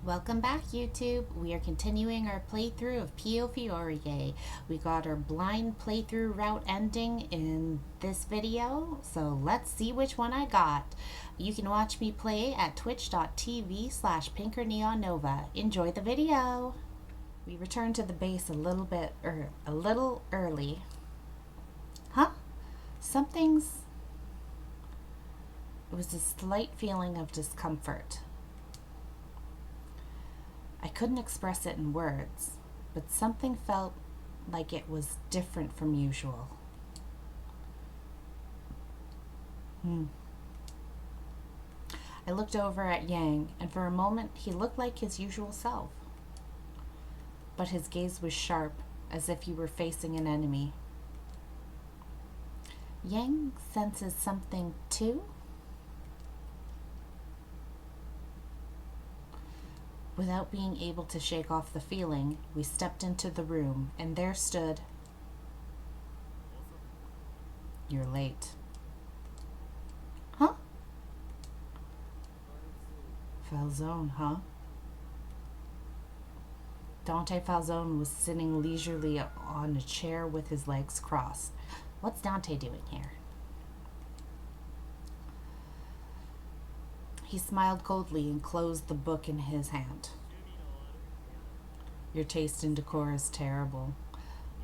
Welcome back, YouTube. We are continuing our playthrough of PioFiore. We got our blind playthrough route ending in this video, so let's see which one I got. You can watch me play at twitch.tv/Pinker NeonNova. Enjoy the video. We returned to the base a little early. Huh? Something's... It was a slight feeling of discomfort. I couldn't express it in words, but something felt like it was different from usual. I looked over at Yang, and for a moment he looked like his usual self. But his gaze was sharp, as if he were facing an enemy. Yang senses something too? Without being able to shake off the feeling, we stepped into the room, and there stood... You're late. Huh? Falzone, huh? Dante Falzone was sitting leisurely on a chair with his legs crossed. What's Dante doing here? He smiled coldly and closed the book in his hand. Your taste in decor is terrible,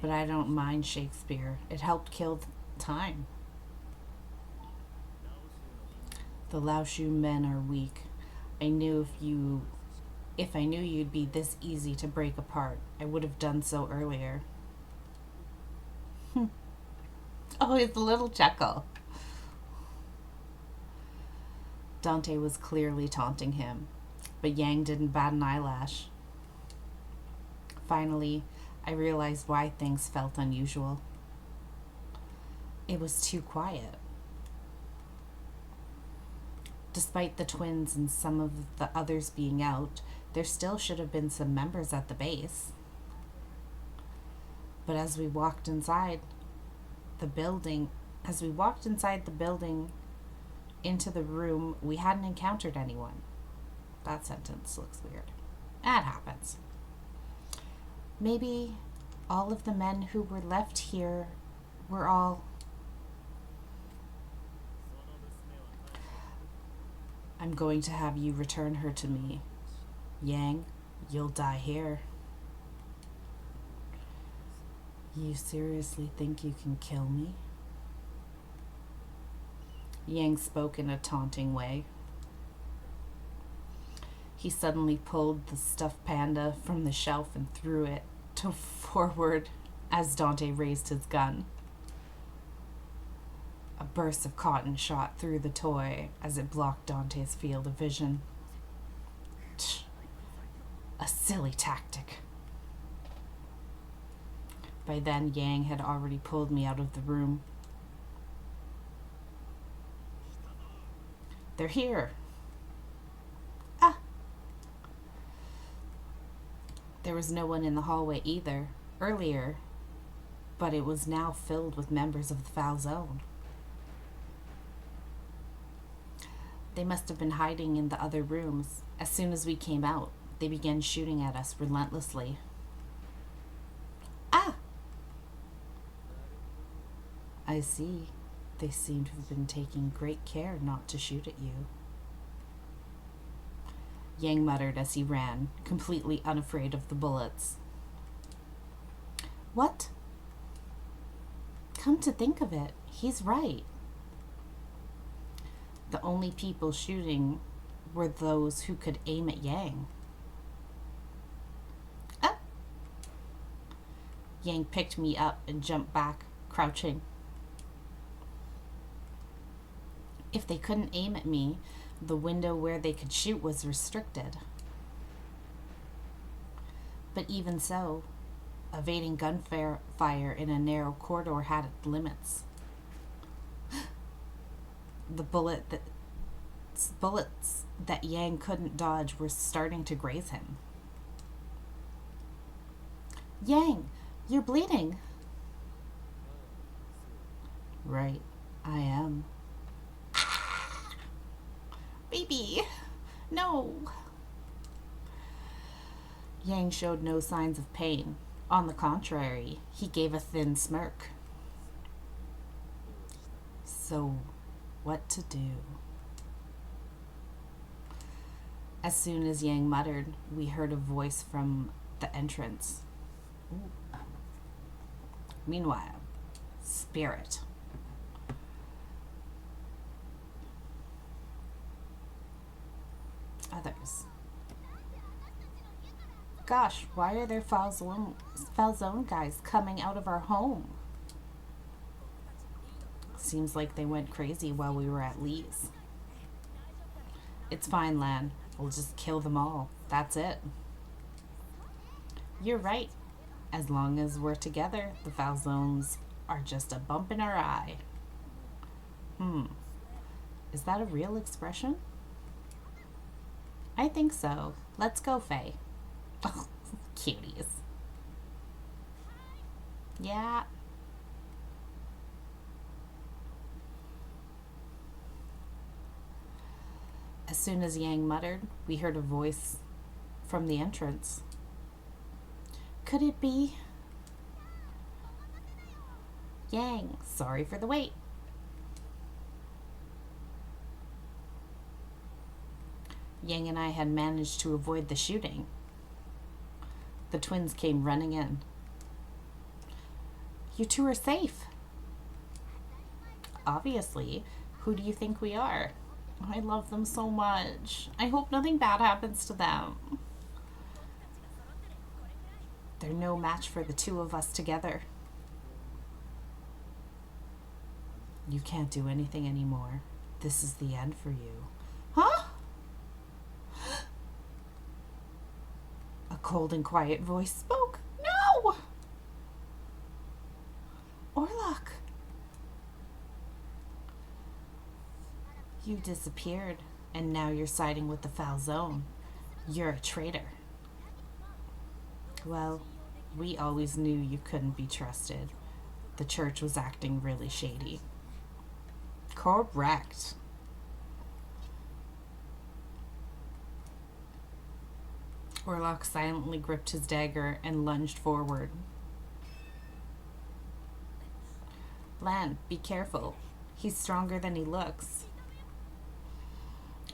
but I don't mind Shakespeare. It helped kill time. The Laoshu men are weak. I knew if I knew you'd be this easy to break apart, I would have done so earlier. Oh, it's a little chuckle. Dante was clearly taunting him, but Yang didn't bat an eyelash. Finally, I realized why things felt unusual. It was too quiet. Despite the twins and some of the others being out, there still should have been some members at the base. But as we walked inside the building, into the room, we hadn't encountered anyone. That sentence looks weird. That happens. Maybe all of the men who were left here were all... I'm going to have you return her to me. Yang, you'll die here. You seriously think you can kill me? Yang spoke in a taunting way. He suddenly pulled the stuffed panda from the shelf and threw it forward as Dante raised his gun. A burst of cotton shot through the toy as it blocked Dante's field of vision. A silly tactic. By then, Yang had already pulled me out of the room. They're here. Ah! There was no one in the hallway earlier, but it was now filled with members of the Falzone. They must have been hiding in the other rooms. As soon as we came out, they began shooting at us relentlessly. Ah! I see. They seem to have been taking great care not to shoot at you. Yang muttered as he ran, completely unafraid of the bullets. What? Come to think of it, he's right. The only people shooting were those who could aim at Yang. Ah! Yang picked me up and jumped back, crouching. If they couldn't aim at me, the window where they could shoot was restricted. But even so, evading gunfire in a narrow corridor had its limits. The bullets that Yang couldn't dodge were starting to graze him. Yang, you're bleeding. Right, I am. Baby, no. Yang showed no signs of pain. On the contrary, he gave a thin smirk. So, what to do? As soon as Yang muttered, we heard a voice from the entrance. Ooh. Meanwhile, Spirit. Others. Gosh, why are there Falzone guys coming out of our home? Seems like they went crazy while we were at Lee's. It's fine, Lan. We'll just kill them all. That's it. You're right. As long as we're together, the Falzones are just a bump in our eye. Is that a real expression? I think so. Let's go, Faye. Oh, cuties. Yeah. As soon as Yang muttered, we heard a voice from the entrance. Could it be? Yang, sorry for the wait. Yang and I had managed to avoid the shooting. The twins came running in. You two are safe. Obviously. Who do you think we are? I love them so much. I hope nothing bad happens to them. They're no match for the two of us together. You can't do anything anymore. This is the end for you. Huh? A cold and quiet voice spoke. No! Orlok. You disappeared, and now you're siding with the Falzone. You're a traitor. Well, we always knew you couldn't be trusted. The church was acting really shady. Correct. Orlok silently gripped his dagger and lunged forward. Lan, be careful. He's stronger than he looks.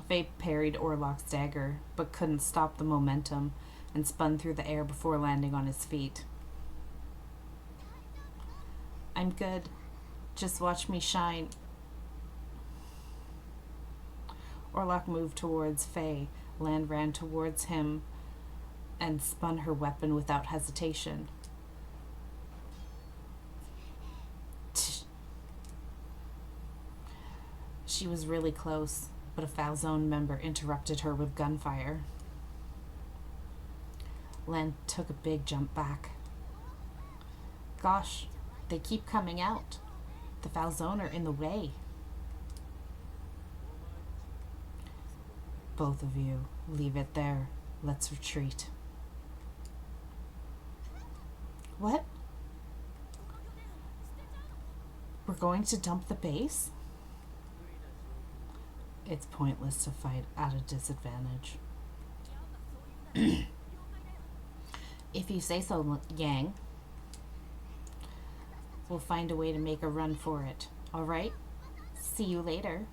Faye parried Orlok's dagger, but couldn't stop the momentum and spun through the air before landing on his feet. I'm good. Just watch me shine. Orlok moved towards Faye. Lan ran towards him and spun her weapon without hesitation. She was really close, but a Falzone member interrupted her with gunfire. Lan took a big jump back. Gosh, they keep coming out. The Falzone are in the way. Both of you, leave it there. Let's retreat. What? We're going to dump the base? It's pointless to fight at a disadvantage. If you say so, Yang. We'll find a way to make a run for it. All right? See you later.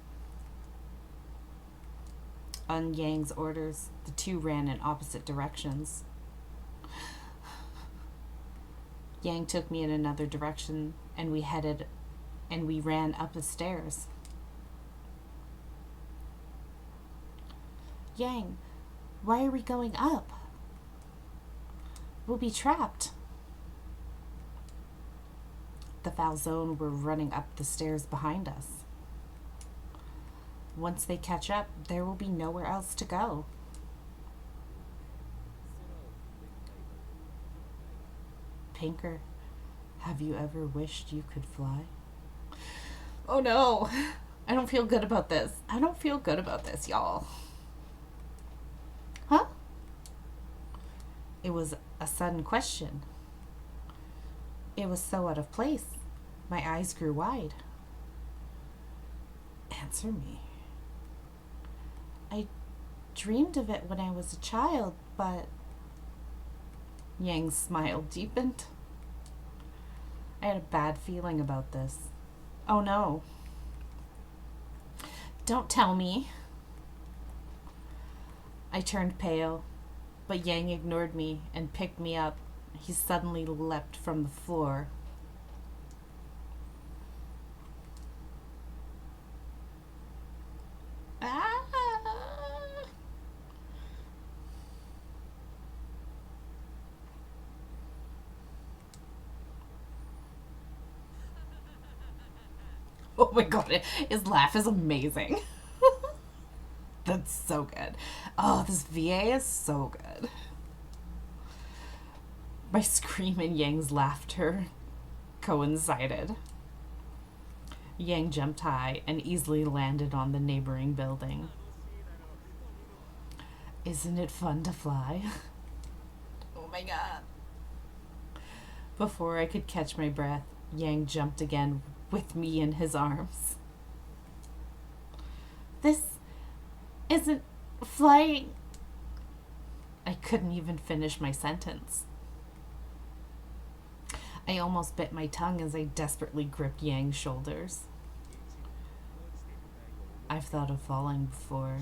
On Yang's orders, the two ran in opposite directions. Yang took me in another direction, and we ran up the stairs. Yang, why are we going up? We'll be trapped. The Falzone were running up the stairs behind us. Once they catch up, there will be nowhere else to go. Pinker, have you ever wished you could fly? Oh no, I don't feel good about this. I don't feel good about this, y'all. Huh? It was a sudden question. It was so out of place. My eyes grew wide. Answer me. I dreamed of it when I was a child, but Yang's smile deepened. I had a bad feeling about this. Oh no. Don't tell me. I turned pale, but Yang ignored me and picked me up. He suddenly leapt from the floor. Ah! Oh my god, his laugh is amazing. That's so good. Oh, this VA is so good. My scream and Yang's laughter coincided. Yang jumped high and easily landed on the neighboring building. Isn't it fun to fly? Oh my god. Before I could catch my breath, Yang jumped again with me in his arms. This isn't flying. I couldn't even finish my sentence. I almost bit my tongue as I desperately gripped Yang's shoulders. I've thought of falling before.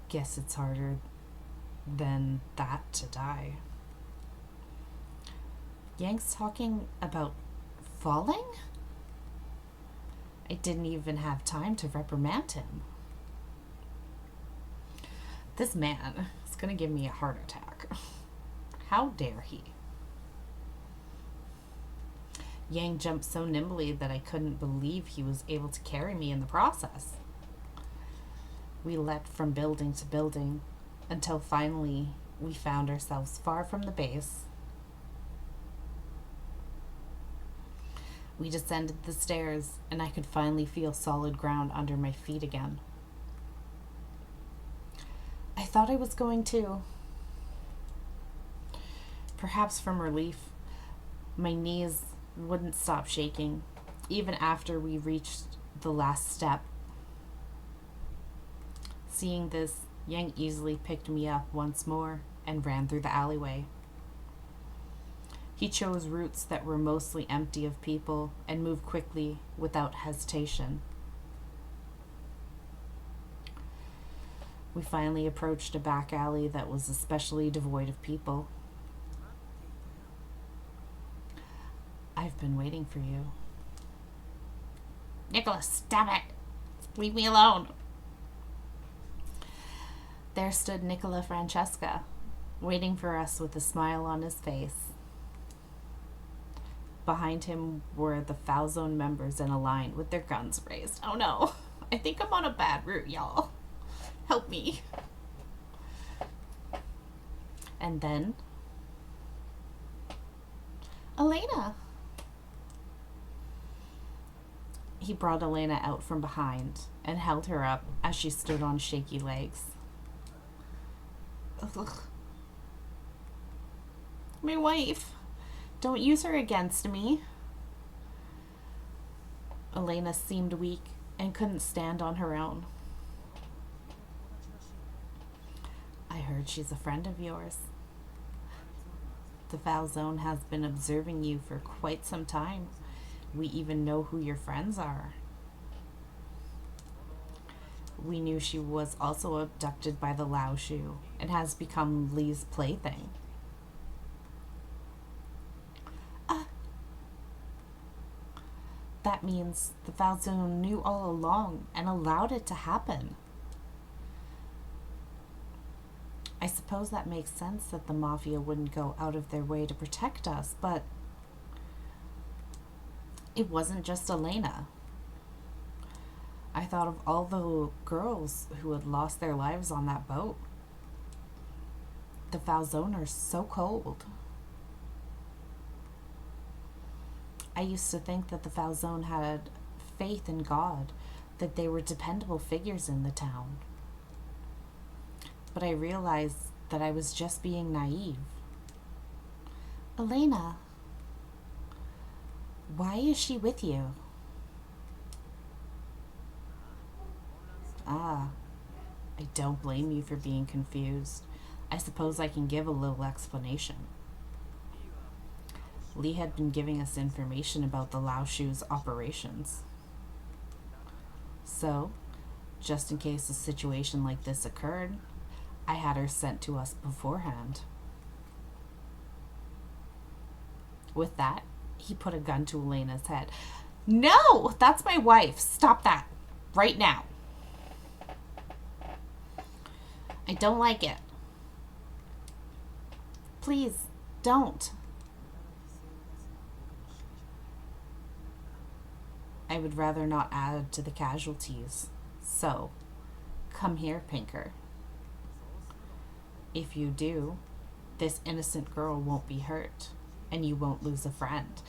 Guess it's harder than that to die. Yang's talking about falling? I didn't even have time to reprimand him. This man is gonna give me a heart attack. How dare he? Yang jumped so nimbly that I couldn't believe he was able to carry me in the process. We leapt from building to building until finally we found ourselves far from the base. We descended the stairs and I could finally feel solid ground under my feet again. I thought I was going to. Perhaps from relief, my knees wouldn't stop shaking, even after we reached the last step. Seeing this, Yang easily picked me up once more and ran through the alleyway. He chose routes that were mostly empty of people and moved quickly without hesitation. We finally approached a back alley that was especially devoid of people. I've been waiting for you. Nicholas, stop it! Leave me alone! There stood Nicola Francesca, waiting for us with a smile on his face. Behind him were the Foul Zone members in a line with their guns raised. Oh no, I think I'm on a bad route, y'all. Help me. And then, Elena. He brought Elena out from behind and held her up as she stood on shaky legs. Ugh. My wife. Don't use her against me. Elena seemed weak and couldn't stand on her own. I heard she's a friend of yours. The Foul Zone has been observing you for quite some time. We even know who your friends are. We knew she was also abducted by the Lao Shu and has become Lee's plaything. That means the Foul Zone knew all along and allowed it to happen. I suppose that makes sense that the Mafia wouldn't go out of their way to protect us, but it wasn't just Elena. I thought of all the girls who had lost their lives on that boat. The Foul Zone are so cold. I used to think that the Foul Zone had faith in God, that they were dependable figures in the town. But I realized that I was just being naive. Elena, why is she with you? Ah, I don't blame you for being confused. I suppose I can give a little explanation. Lee had been giving us information about the Lao Shu's operations. So, just in case a situation like this occurred, I had her sent to us beforehand. With that, he put a gun to Elena's head. No! That's my wife! Stop that! Right now! I don't like it. Please, don't. I would rather not add to the casualties. So, come here, Pinker. If you do, this innocent girl won't be hurt, and you won't lose a friend.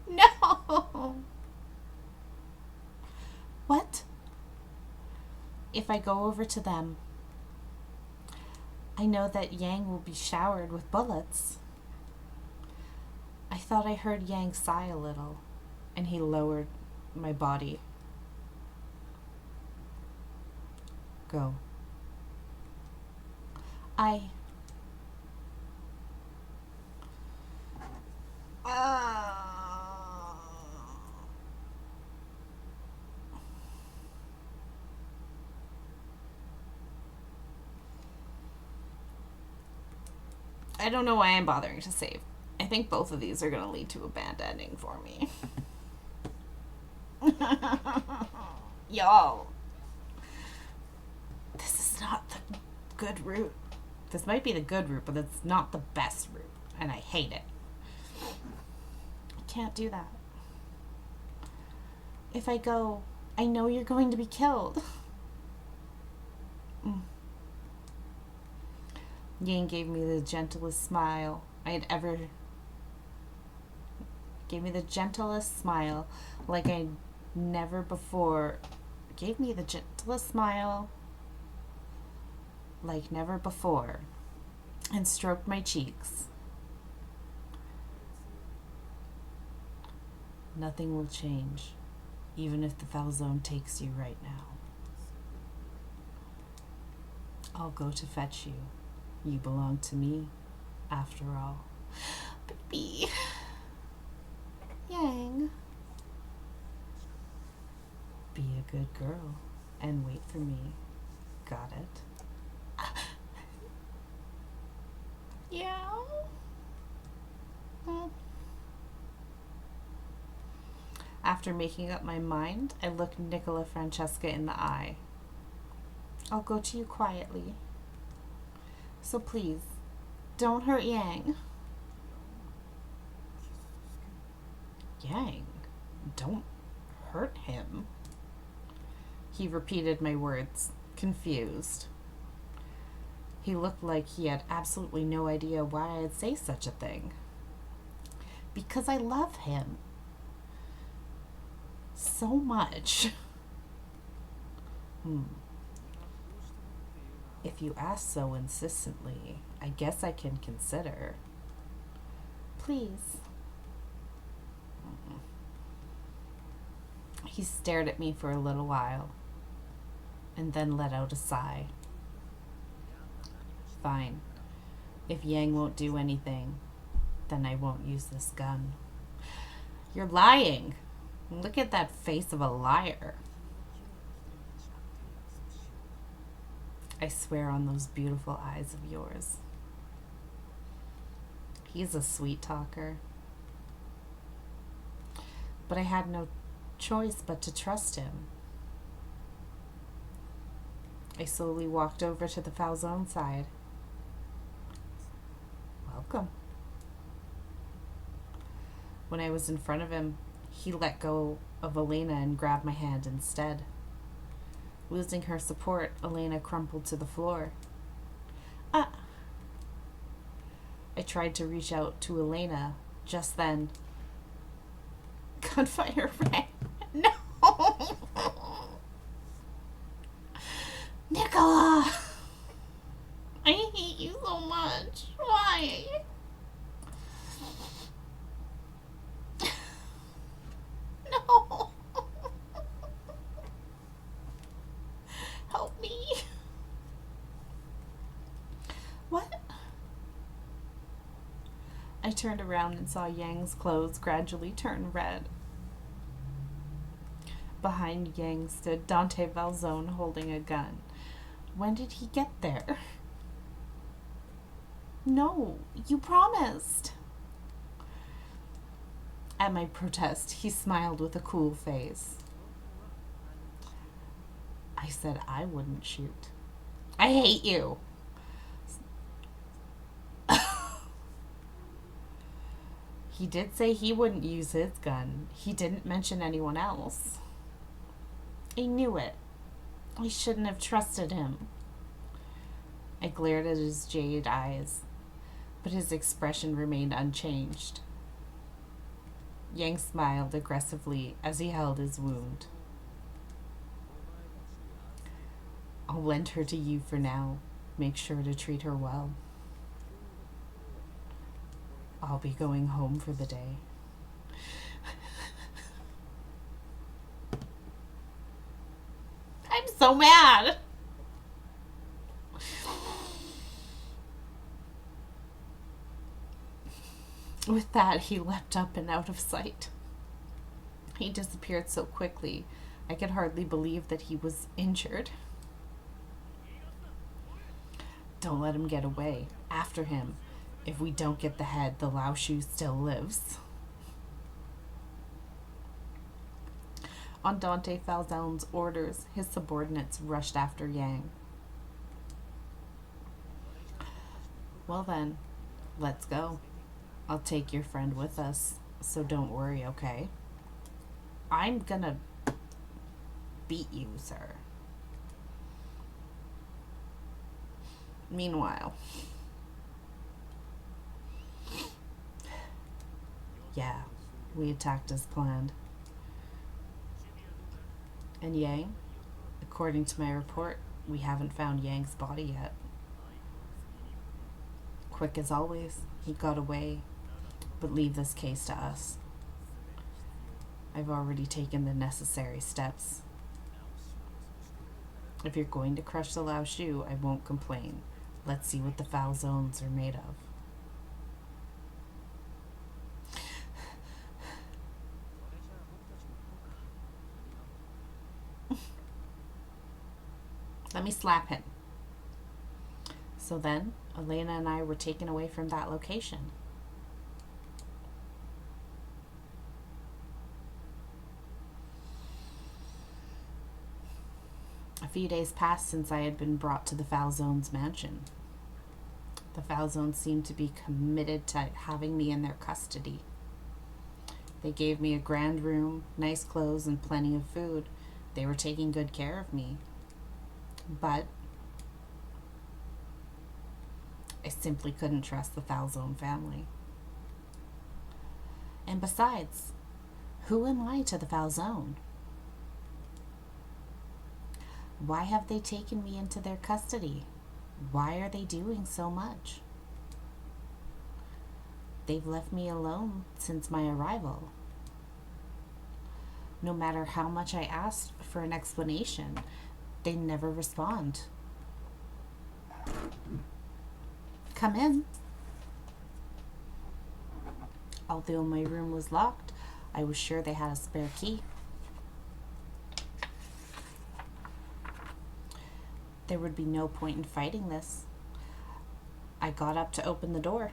No! What? If I go over to them, I know that Yang will be showered with bullets. I thought I heard Yang sigh a little, and he lowered my body. Go. I don't know why I'm bothering to save. I think both of these are going to lead to a bad ending for me. Yo. This is not the good route. This might be the good route, but it's not the best route. And I hate it. I can't do that. If I go, I know you're going to be killed. Yang gave me the gentlest smile I had ever... Gave me the gentlest smile like I never before... Gave me the gentlest smile like never before and stroked my cheeks. Nothing will change, even if the foul zone takes you right now. I'll go to fetch you. You belong to me, after all. Baby. Yang. Be a good girl and wait for me. Got it? Yeah. After making up my mind, I looked Nicola Francesca in the eye. I'll go to you quietly. So please, don't hurt Yang. Yang? Don't hurt him? He repeated my words, confused. He looked like he had absolutely no idea why I'd say such a thing. Because I love him. So much. If you ask so insistently, I guess I can consider. Please. He stared at me for a little while, and then let out a sigh. Fine. If Yang won't do anything, then I won't use this gun. You're lying. Look at that face of a liar. I swear on those beautiful eyes of yours. He's a sweet talker. But I had no choice but to trust him. I slowly walked over to the foul zone side. Welcome. When I was in front of him, he let go of Elena and grabbed my hand instead. Losing her support, Elena crumpled to the floor. I tried to reach out to Elena. Just then, gunfire rang. No! Nicola! I hate you so much. Why? No! Help me. What? I turned around and saw Yang's clothes gradually turn red. Behind Yang stood Dante Valzone holding a gun. When did he get there? No, you promised. At my protest, he smiled with a cool face. I said I wouldn't shoot. I hate you. He did say he wouldn't use his gun. He didn't mention anyone else. I knew it. I shouldn't have trusted him. I glared at his jade eyes, but his expression remained unchanged. Yang smiled aggressively as he held his wound. I'll lend her to you for now. Make sure to treat her well. I'll be going home for the day. I'm so mad. With that, he leapt up and out of sight. He disappeared so quickly, I could hardly believe that he was injured. Don't let him get away. After him. If we don't get the head, the Lao Shu still lives. On Dante Falzone's orders, his subordinates rushed after Yang. Well then, let's go. I'll take your friend with us, so don't worry, okay? I'm gonna beat you, sir. Meanwhile, yeah, we attacked as planned. And Yang, according to my report, we haven't found Yang's body yet. Quick as always, he got away, but leave this case to us. I've already taken the necessary steps. If you're going to crush the Lao Shu, I won't complain. Let's see what the foul zones are made of. Let me slap him. So then, Elena and I were taken away from that location. A few days passed since I had been brought to the Falzone's mansion. The Falzones seemed to be committed to having me in their custody. They gave me a grand room, nice clothes, and plenty of food. They were taking good care of me. But I simply couldn't trust the Falzone family. And besides, who am I to the Falzone? Why have they taken me into their custody? Why are they doing so much? They've left me alone since my arrival. No matter how much I asked for an explanation, they never respond. Come in. Although my room was locked, I was sure they had a spare key. There would be no point in fighting this. I got up to open the door.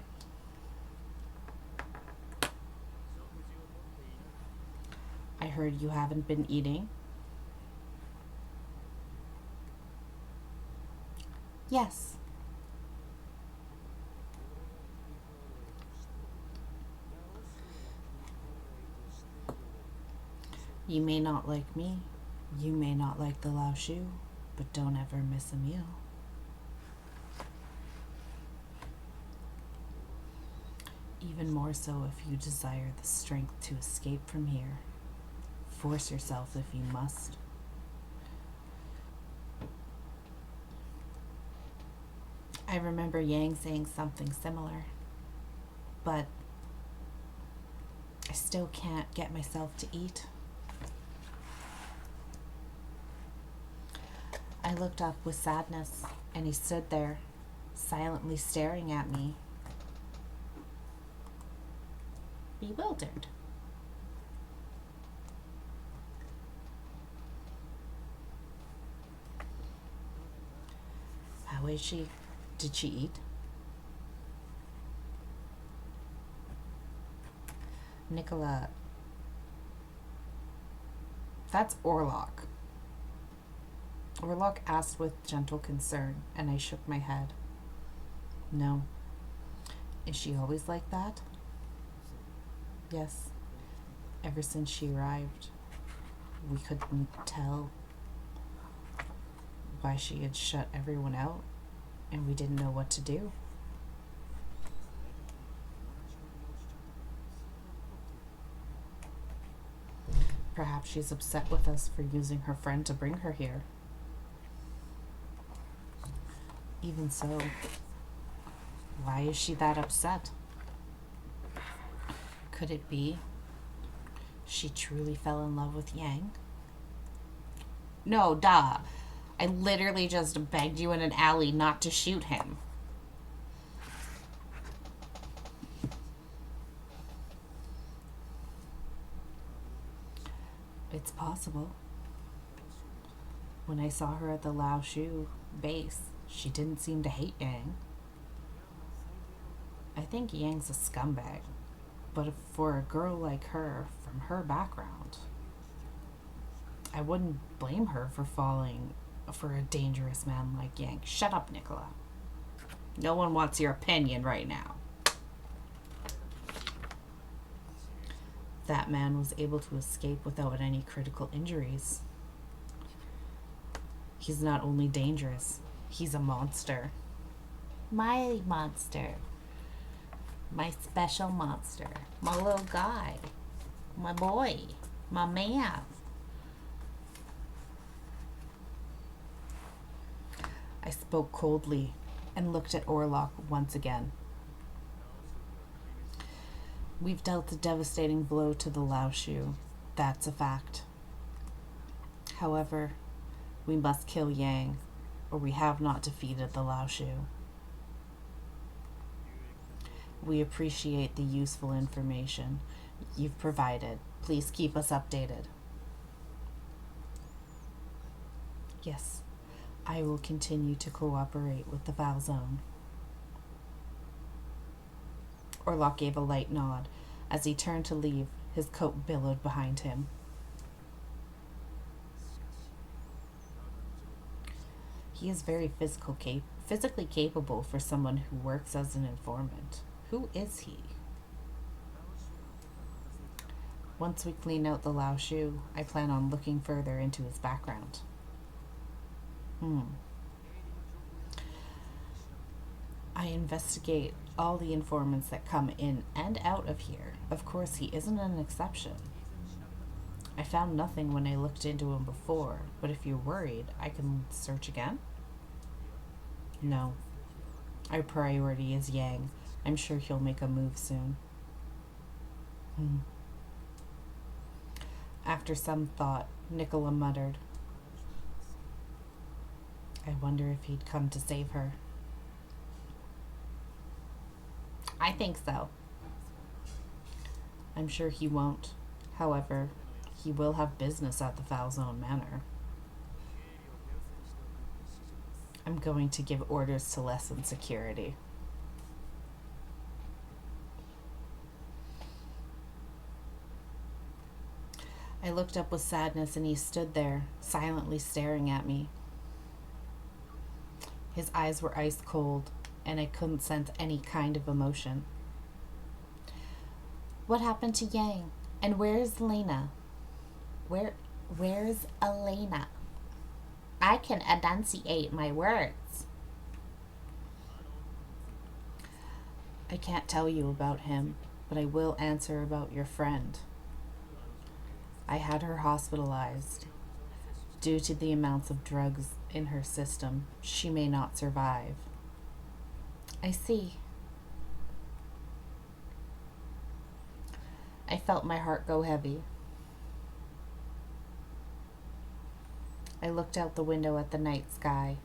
I heard you haven't been eating. Yes. You may not like me. You may not like the Lao Shu. But don't ever miss a meal. Even more so if you desire the strength to escape from here. Force yourself if you must. I remember Yang saying something similar, but I still can't get myself to eat. I looked up with sadness, and he stood there, silently staring at me. bewildered. How is she? Did she eat? Nicola, that's Orlok. Orlok asked with gentle concern, and I shook my head. No. Is she always like that? Yes. Ever since she arrived, we couldn't tell why she had shut everyone out, and we didn't know what to do. Perhaps she's upset with us for using her friend to bring her here. Even so, why is she that upset? Could it be she truly fell in love with Yang? No, duh. I literally just begged you in an alley not to shoot him. It's possible. When I saw her at the Lao Shu base, she didn't seem to hate Yang. I think Yang's a scumbag, but for a girl like her, from her background, I wouldn't blame her for falling for a dangerous man like Yang. Shut up, Nicola. No one wants your opinion right now. That man was able to escape without any critical injuries. He's not only dangerous, he's a monster. My monster. My special monster. My little guy. My boy. My man. I spoke coldly and looked at Orlok once again. We've dealt a devastating blow to the Lao Shu. That's a fact. However, we must kill Yang, or we have not defeated the Lao Shu. We appreciate the useful information you've provided. Please keep us updated. Yes, I will continue to cooperate with the Val Zone. Orlok gave a light nod. As he turned to leave, his coat billowed behind him. He is very physically capable for someone who works as an informant. Who is he? Once we clean out the Lao Shu, I plan on looking further into his background. I investigate all the informants that come in and out of here. Of course, he isn't an exception. I found nothing when I looked into him before, but if you're worried, I can search again? No. Our priority is Yang. I'm sure he'll make a move soon. After some thought, Nicola muttered, I wonder if he'd come to save her. I think so. I'm sure he won't. However, he will have business at the Val Zone Manor. I'm going to give orders to lessen security. I looked up with sadness and he stood there, silently staring at me. His eyes were ice cold, and I couldn't sense any kind of emotion. What happened to Yang? And where's Elena? Where's Elena? I can enunciate my words. I can't tell you about him, but I will answer about your friend. I had her hospitalized. Due to the amounts of drugs in her system, she may not survive. I see. I felt my heart go heavy. I looked out the window at the night sky.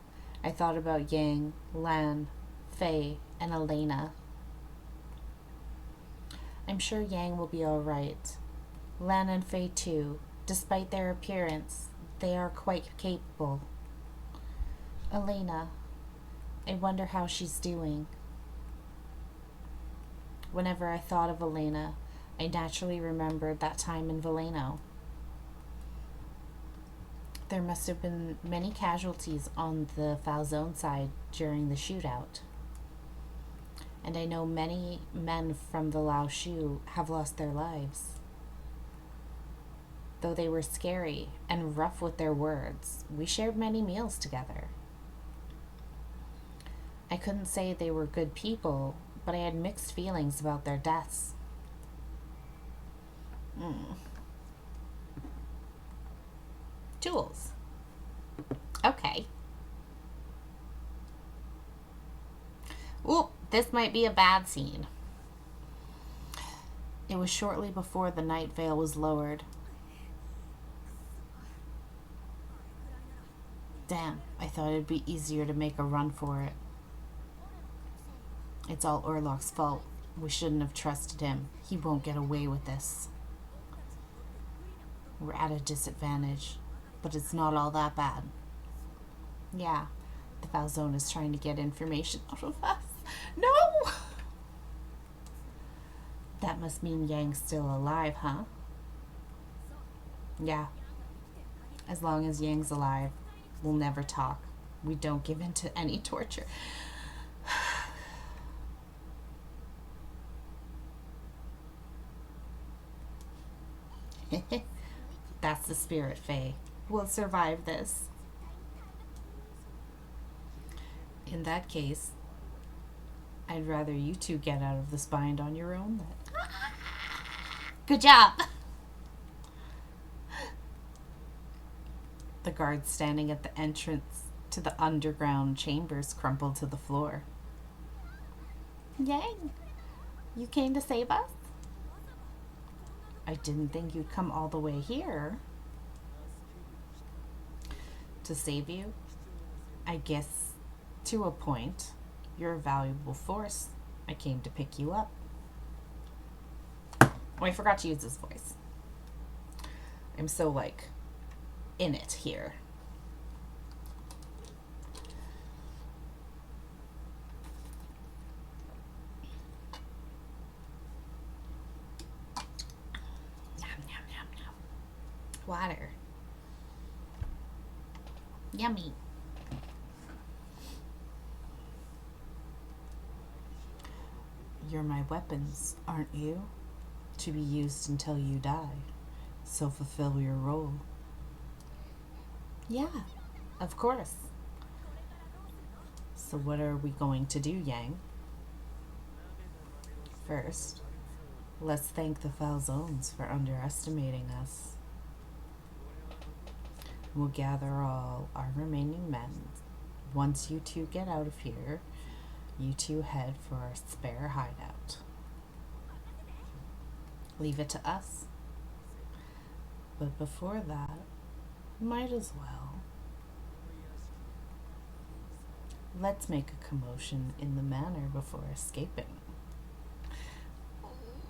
I thought about Yang, Lan, Faye, and Elena. I'm sure Yang will be all right. Lan and Fei too. Despite their appearance, they are quite capable. Elena, I wonder how she's doing. Whenever I thought of Elena, I naturally remembered that time in Valeno. There must have been many casualties on the Falzone side during the shootout. And I know many men from the Lao Shu have lost their lives. Though they were scary and rough with their words, we shared many meals together. I couldn't say they were good people, but I had mixed feelings about their deaths. Tools. Okay. Ooh, this might be a bad scene. It was shortly before the night veil was lowered. Damn, I thought it'd be easier to make a run for it. It's all Orlok's fault. We shouldn't have trusted him. He won't get away with this. We're at a disadvantage, but it's not all that bad. Yeah, the Falzone is trying to get information out of us. No! That must mean Yang's still alive, huh? Yeah. As long as Yang's alive, we'll never talk. We don't give in to any torture. That's the spirit, Faye. We'll survive this. In that case, I'd rather you two get out of this bind on your own. Good job! The guards standing at the entrance to the underground chambers crumpled to the floor. Yang, you came to save us? I didn't think you'd come all the way here. To save you? I guess, to a point, you're a valuable force. I came to pick you up. Oh, I forgot to use his voice. I'm so, in it here. Water. Yummy. You're my weapons, aren't you? To be used until you die. So fulfill your role. Yeah, of course. So what are we going to do, Yang? First, let's thank the Falzones for underestimating us. We'll gather all our remaining men. Once you two get out of here, you two head for our spare hideout. Leave it to us. But before that, might as well. Let's make a commotion in the manor before escaping.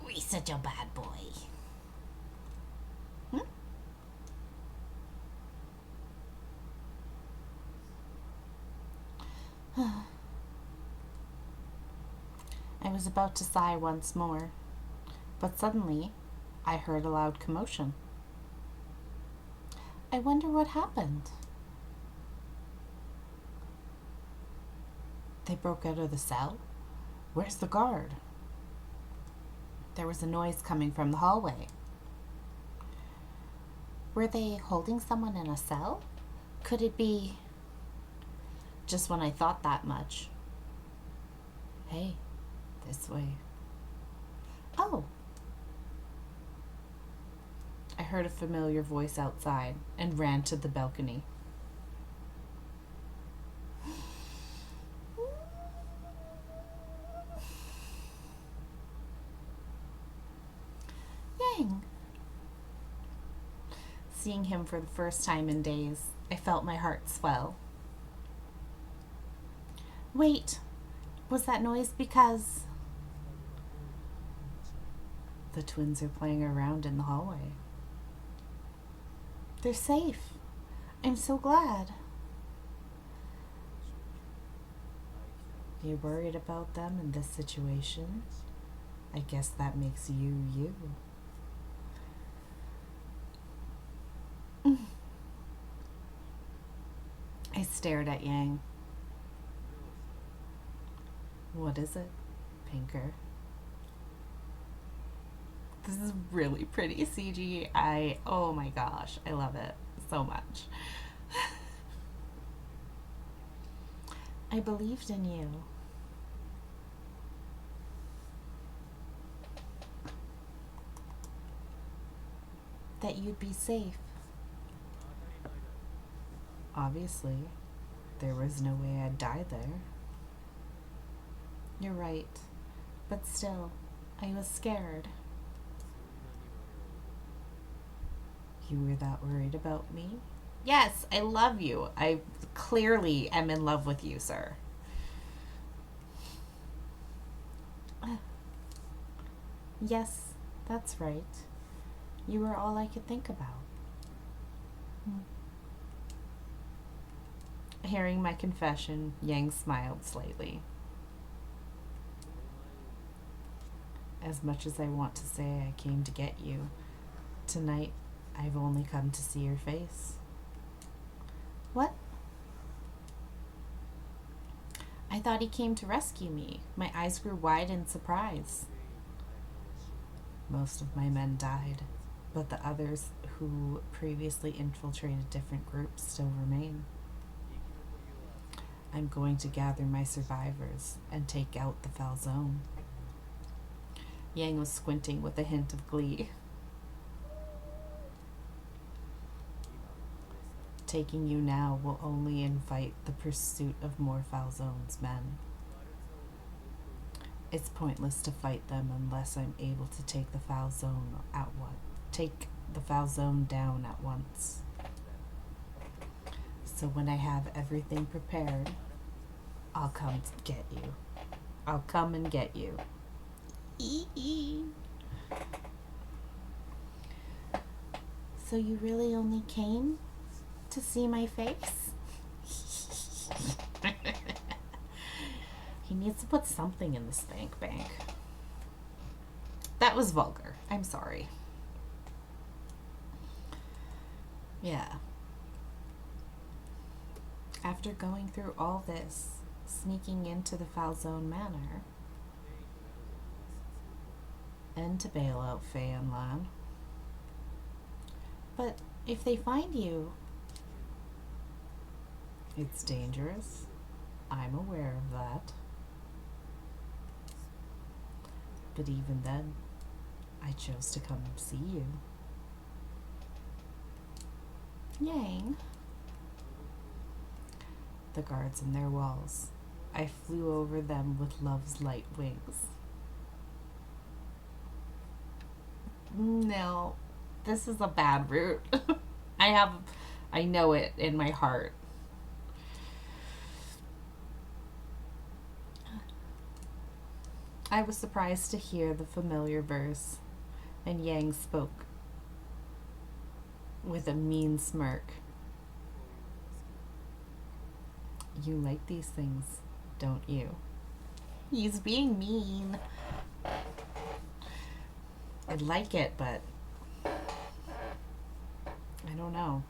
He's such a bad boy. I was about to sigh once more, but suddenly I heard a loud commotion. I wonder what happened. They broke out of the cell? Where's the guard? There was a noise coming from the hallway. Were they holding someone in a cell? Could it be... Just when I thought that much. Hey, this way. Oh. I heard a familiar voice outside and ran to the balcony. Yang. Seeing him for the first time in days, I felt my heart swell. Wait, was that noise because... The twins are playing around in the hallway. They're safe. I'm so glad. You're worried about them in this situation? I guess that makes you you. I stared at Yang. What is it, Pinker? This is really pretty CGI. Oh my gosh, I love it so much. I believed in you. That you'd be safe. Obviously, there was no way I'd die there. You're right, but still, I was scared. You were that worried about me? Yes, I love you. I clearly am in love with you, sir. Yes, that's right. You were all I could think about. Hearing my confession, Yang smiled slightly. As much as I want to say I came to get you, tonight I've only come to see your face. What? I thought he came to rescue me. My eyes grew wide in surprise. Most of my men died, but the others who previously infiltrated different groups still remain. I'm going to gather my survivors and take out the Falzone. Yang was squinting with a hint of glee. Taking you now will only invite the pursuit of more Falzone's men. It's pointless to fight them unless I'm able to take the Falzone down at once. So when I have everything prepared, I'll come to get you. I'll come and get you. So you really only came to see my face? He needs to put something in the spank bank. That was vulgar. I'm sorry. Yeah. After going through all this, sneaking into the Falzone Manor, and to bail out Faye and Lan. But if they find you, it's dangerous. I'm aware of that. But even then, I chose to come see you. Yang. The guards in their walls. I flew over them with love's light wings. No, this is a bad route. I know it in my heart. I was surprised to hear the familiar verse, and Yang spoke with a mean smirk. You like these things, don't you? He's being mean. I like it, but I don't know.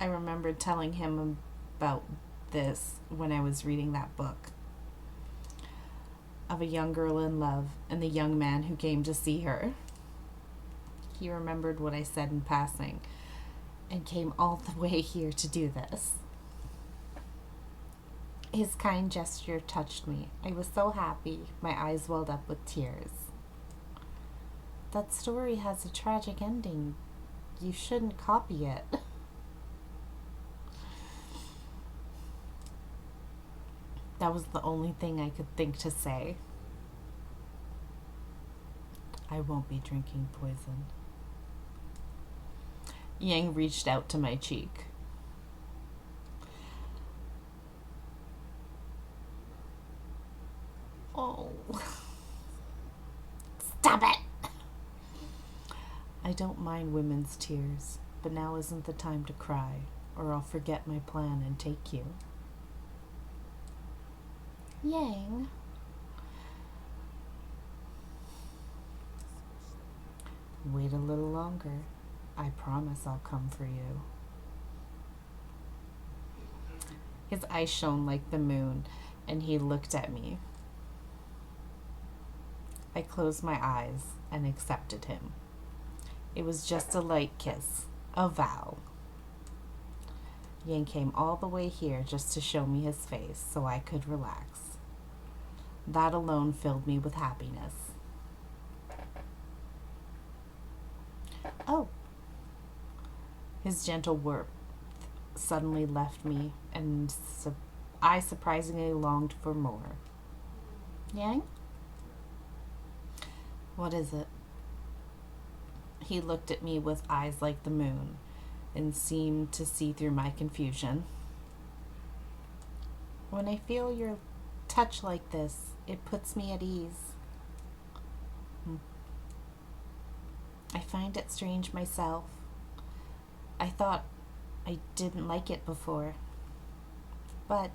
I remembered telling him about this when I was reading that book of a young girl in love and the young man who came to see her. He remembered what I said in passing and came all the way here to do this. His kind gesture touched me. I was so happy. My eyes welled up with tears. That story has a tragic ending. You shouldn't copy it. That was the only thing I could think to say. I won't be drinking poison. Yang reached out to my cheek. Oh, stop it! I don't mind women's tears, but now isn't the time to cry, or I'll forget my plan and take you. Yang. Wait a little longer. I promise I'll come for you. His eyes shone like the moon, and he looked at me. I closed my eyes and accepted him. It was just a light kiss, a vow. Yang came all the way here just to show me his face so I could relax. That alone filled me with happiness. Oh. His gentle warmth suddenly left me, and I surprisingly longed for more. Yang? What is it? He looked at me with eyes like the moon and seemed to see through my confusion. When I feel your touch like this, it puts me at ease. I find it strange myself. I thought I didn't like it before. But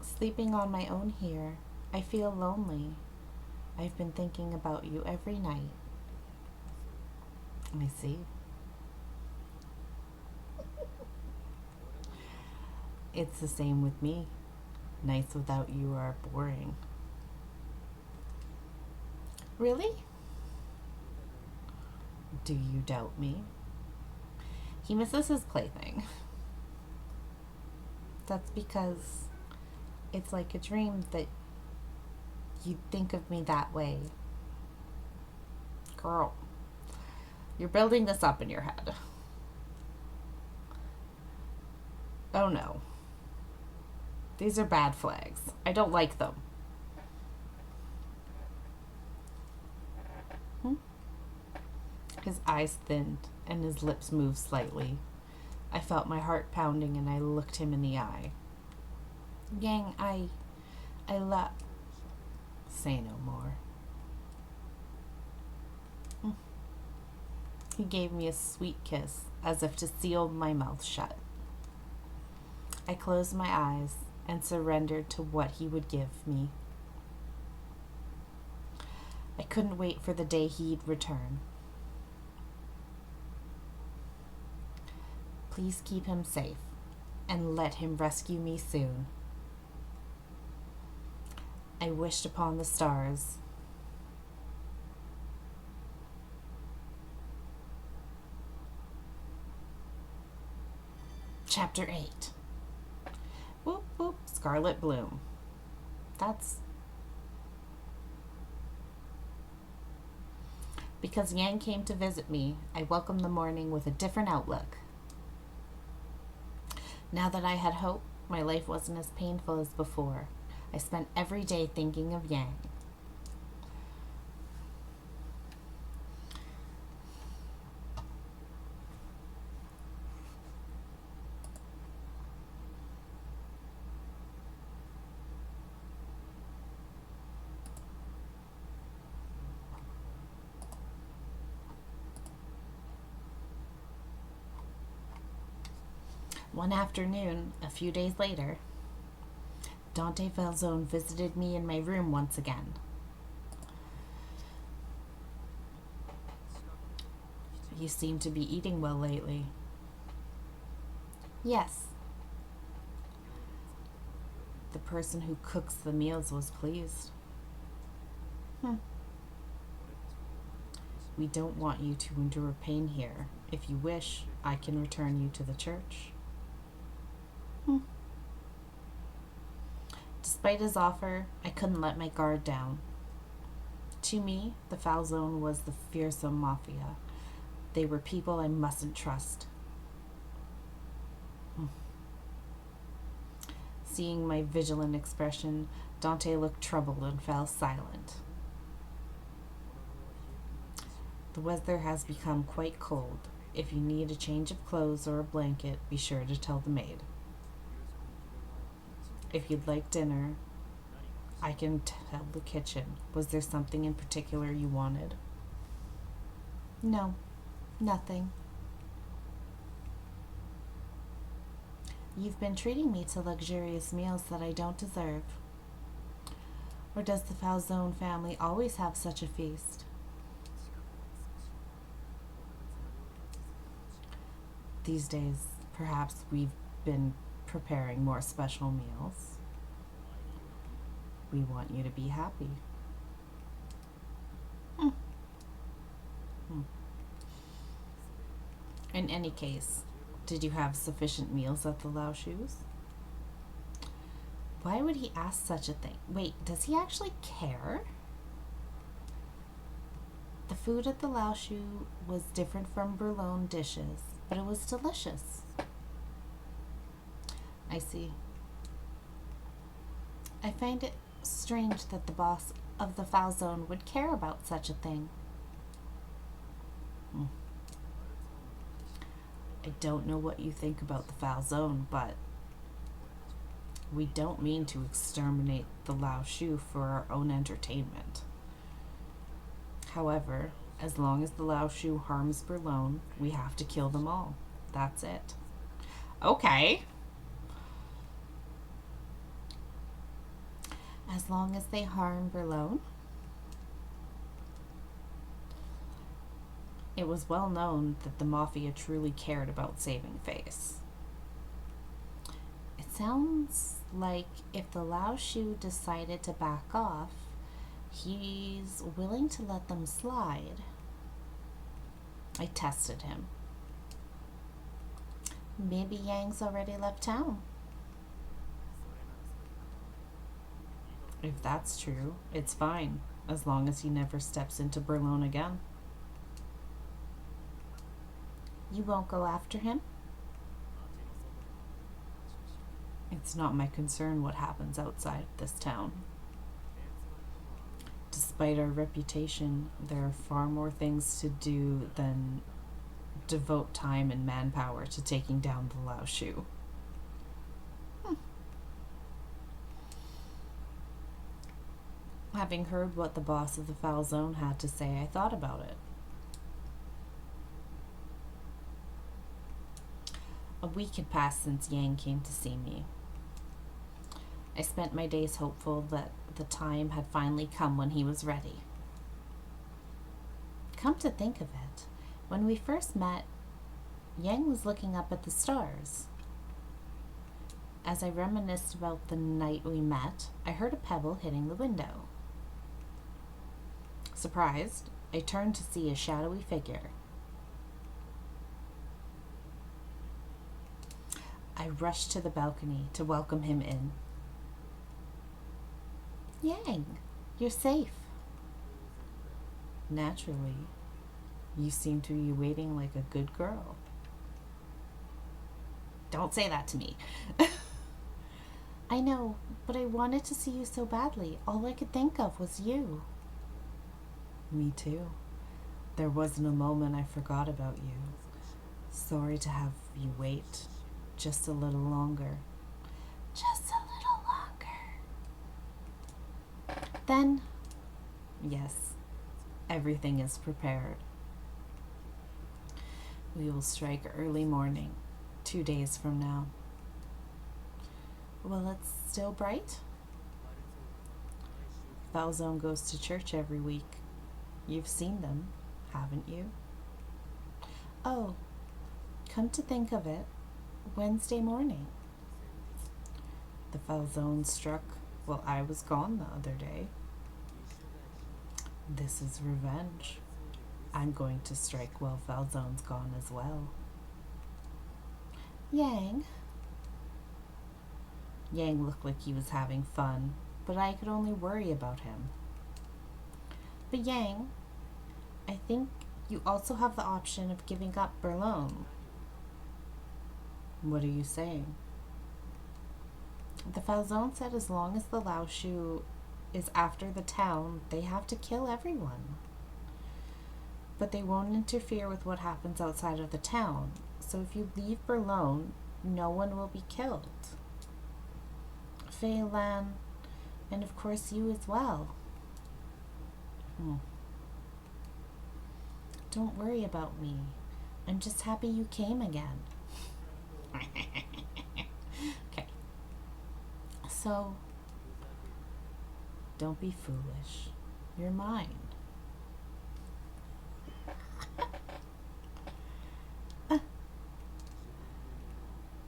sleeping on my own here, I feel lonely. I've been thinking about you every night. I see. It's the same with me. Nights without you are boring. Really? Do you doubt me? He misses his plaything. That's because it's like a dream that you'd think of me that way. Girl, you're building this up in your head. Oh no. These are bad flags. I don't like them. His eyes thinned and his lips moved slightly. I felt my heart pounding and I looked him in the eye. Yang, I love... Say no more. He gave me a sweet kiss, as if to seal my mouth shut. I closed my eyes and surrendered to what he would give me. I couldn't wait for the day he'd return. Please keep him safe and let him rescue me soon. I wished upon the stars. Chapter 8. Whoop, whoop, Scarlet Bloom. That's because Yang came to visit me. I welcomed the morning with a different outlook. Now that I had hope, my life wasn't as painful as before. I spent every day thinking of Yang. One afternoon, a few days later, Dante Falzone visited me in my room once again. You seem to be eating well lately. Yes. The person who cooks the meals was pleased. We don't want you to endure pain here. If you wish, I can return you to the church. Despite his offer, I couldn't let my guard down. To me, the Falzone was the fearsome mafia. They were people I mustn't trust. Seeing my vigilant expression, Dante looked troubled and fell silent. The weather has become quite cold. If you need a change of clothes or a blanket, be sure to tell the maid. If you'd like dinner, I can tell the kitchen. Was there something in particular you wanted? No, nothing. You've been treating me to luxurious meals that I don't deserve. Or does the Falzone family always have such a feast? These days, perhaps we've been preparing more special meals. We want you to be happy. Hmm. In any case, did you have sufficient meals at the Lao Shu's? Why would he ask such a thing? Wait, does he actually care? The food at the Lao Shu was different from Boulogne dishes, but it was delicious. I see. I find it strange that the boss of the Falzone would care about such a thing. I don't know what you think about the Falzone, but we don't mean to exterminate the Lao Shu for our own entertainment. However, as long as the Lao Shu harms Boulogne, we have to kill them all. That's it. Okay. As long as they harm Boulogne? It was well known that the Mafia truly cared about saving face. It sounds like if the Lao Shu decided to back off, he's willing to let them slide. I tested him. Maybe Yang's already left town. If that's true, it's fine, as long as he never steps into Boulogne again. You won't go after him? It's not my concern what happens outside this town. Despite our reputation, there are far more things to do than devote time and manpower to taking down the Lao Shu. Having heard what the boss of the Falzone had to say, I thought about it. A week had passed since Yang came to see me. I spent my days hopeful that the time had finally come when he was ready. Come to think of it, when we first met, Yang was looking up at the stars. As I reminisced about the night we met, I heard a pebble hitting the window. Surprised, I turned to see a shadowy figure. I rushed to the balcony to welcome him in. Yang, you're safe. Naturally, you seem to be waiting like a good girl. Don't say that to me. I know, but I wanted to see you so badly. All I could think of was you. Me too. There wasn't a moment I forgot about you. Sorry to have you wait just a little longer. Just a little longer. Then, yes, everything is prepared. We will strike early morning, 2 days from now. Well, it's still bright. Falzone goes to church every week. You've seen them, haven't you? Oh, come to think of it, Wednesday morning. The Falzone struck while I was gone the other day. This is revenge. I'm going to strike while Falzone's gone as well. Yang looked like he was having fun, but I could only worry about him. But Yang, I think you also have the option of giving up Boulogne. What are you saying? The Falzone said as long as the Lao Shu is after the town, they have to kill everyone. But they won't interfere with what happens outside of the town. So if you leave Boulogne, no one will be killed. Fei Lan, And of course you as well. Don't worry about me. I'm just happy you came again. Okay. So, don't be foolish. You're mine.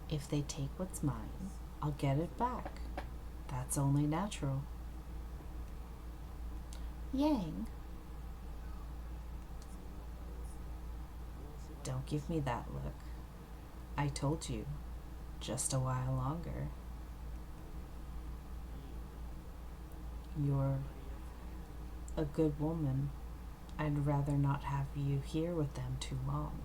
If they take what's mine, I'll get it back. That's only natural. Yang, don't give me that look. I told you, just a while longer. You're a good woman. I'd rather not have you here with them too long.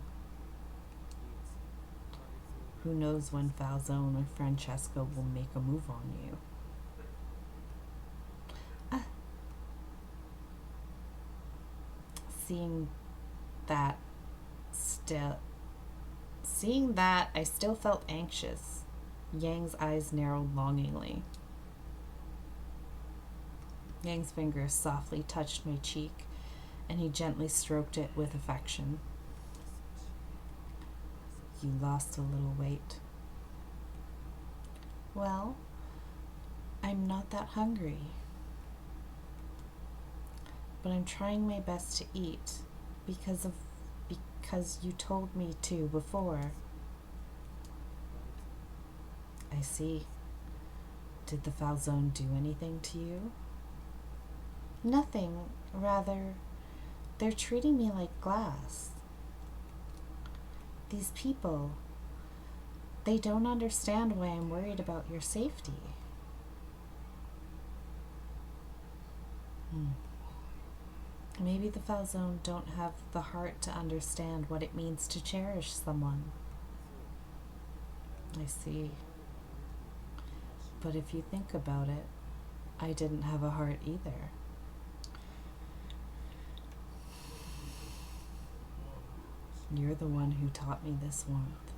Who knows when Falzone or Francesco will make a move on you. Seeing that, I still felt anxious. Yang's eyes narrowed longingly. Yang's fingers softly touched my cheek, and he gently stroked it with affection. You lost a little weight. Well, I'm not that hungry. But I'm trying my best to eat because you told me to before. I see. Did the Falzone do anything to you? Nothing. Rather, they're treating me like glass. These people, they don't understand why I'm worried about your safety. Maybe the Falzone don't have the heart to understand what it means to cherish someone. I see. But if you think about it, I didn't have a heart either. You're the one who taught me this warmth.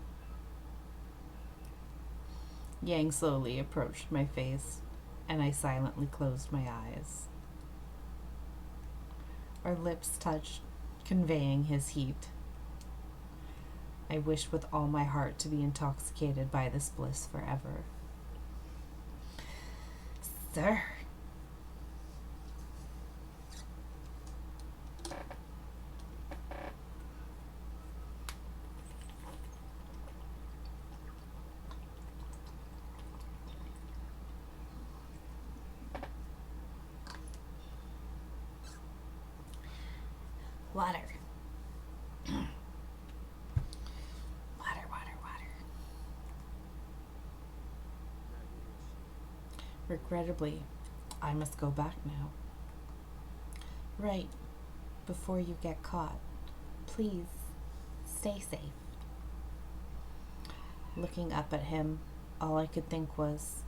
Yang slowly approached my face, and I silently closed my eyes. Our lips touched, conveying his heat. I wished with all my heart to be intoxicated by this bliss forever. Sir. Water. Water. Regrettably, I must go back now. Right, before you get caught. Please, stay safe. Looking up at him, all I could think was,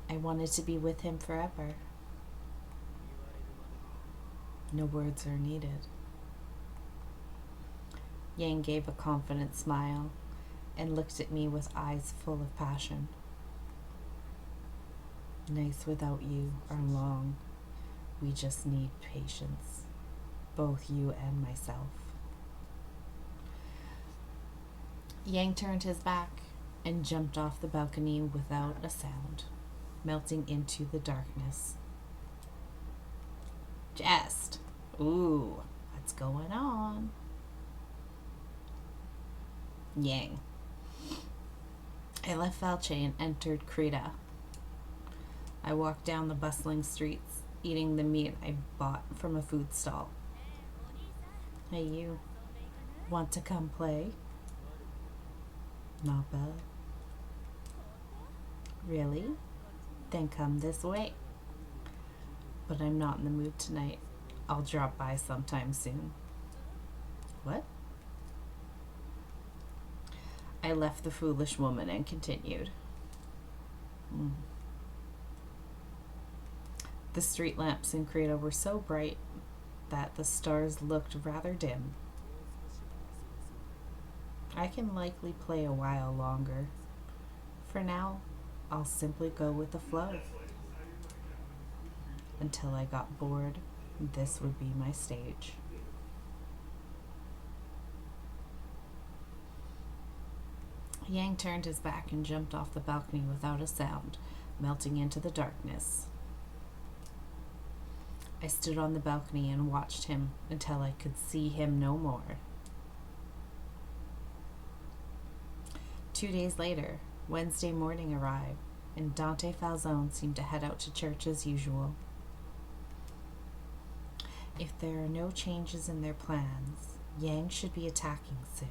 I wanted to be with him forever. No words are needed. Yang gave a confident smile and looked at me with eyes full of passion. Nights without you are long. We just need patience, both you and myself. Yang turned his back and jumped off the balcony without a sound, melting into the darkness. Jest. Ooh, what's going on? Yang. I left Falce and entered Creta. I walked down the bustling streets, eating the meat I bought from a food stall. Hey, you. Want to come play? Not bad. Really? Then come this way. But I'm not in the mood tonight. I'll drop by sometime soon. What? I left the foolish woman and continued. The street lamps in Creta were so bright that the stars looked rather dim. I can likely play a while longer. For now, I'll simply go with the flow. Until I got bored, this would be my stage. Yang turned his back and jumped off the balcony without a sound, melting into the darkness. I stood on the balcony and watched him until I could see him no more. 2 days later, Wednesday morning arrived, and Dante Falzone seemed to head out to church as usual. If there are no changes in their plans, Yang should be attacking soon.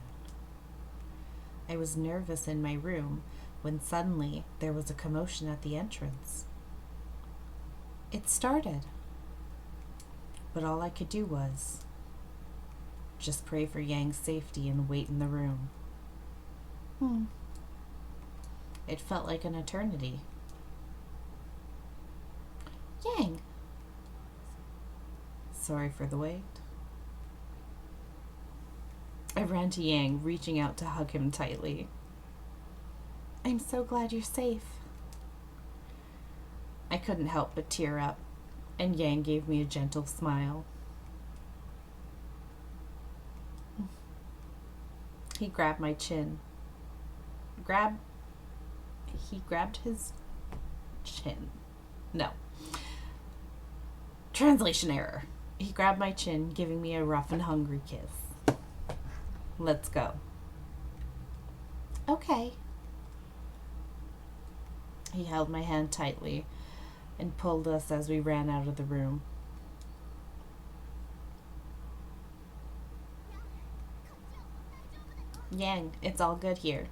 I was nervous in my room when suddenly there was a commotion at the entrance. It started, but all I could do was just pray for Yang's safety and wait in the room. It felt like an eternity. Yang! Sorry for the wait. I ran to Yang, reaching out to hug him tightly. I'm so glad you're safe. I couldn't help but tear up, and Yang gave me a gentle smile. He grabbed my chin. He grabbed his chin. No. Translation error. He grabbed my chin, giving me a rough and hungry kiss. Let's go. Okay. He held my hand tightly and pulled us as we ran out of the room. Yang, it's all good here.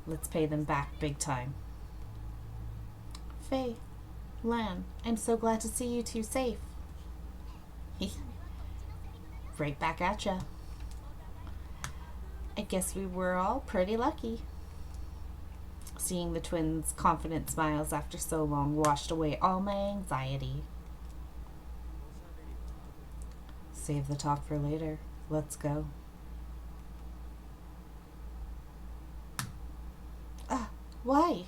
Let's pay them back big time. Faye, Lan, I'm so glad to see you two safe. Right back at ya. I guess we were all pretty lucky. Seeing the twins' confident smiles after so long washed away all my anxiety. Save the talk for later. Let's go. Why?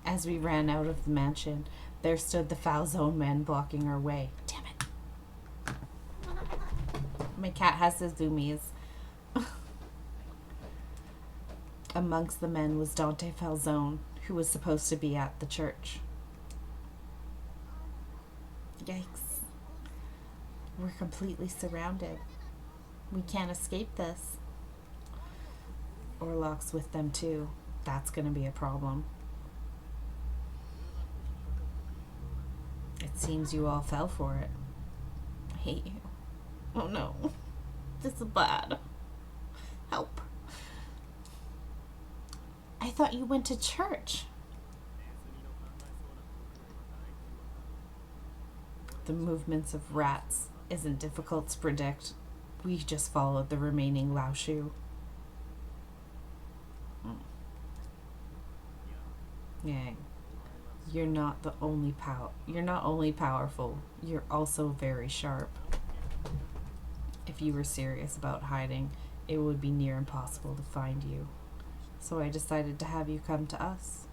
As we ran out of the mansion, there stood the Falzone men blocking our way. Damn it. My cat has the zoomies. Amongst the men was Dante Falzone, who was supposed to be at the church. Yikes. We're completely surrounded. We can't escape this. Orlok's with them too. That's going to be a problem. It seems you all fell for it. I hate you. Oh no. This is bad. Help. I thought you went to church. The movements of rats isn't difficult to predict. We just followed the remaining Lao Shu. Yang, you're not only powerful, you're also very sharp. If you were serious about hiding, it would be near impossible to find you. So I decided to have you come to us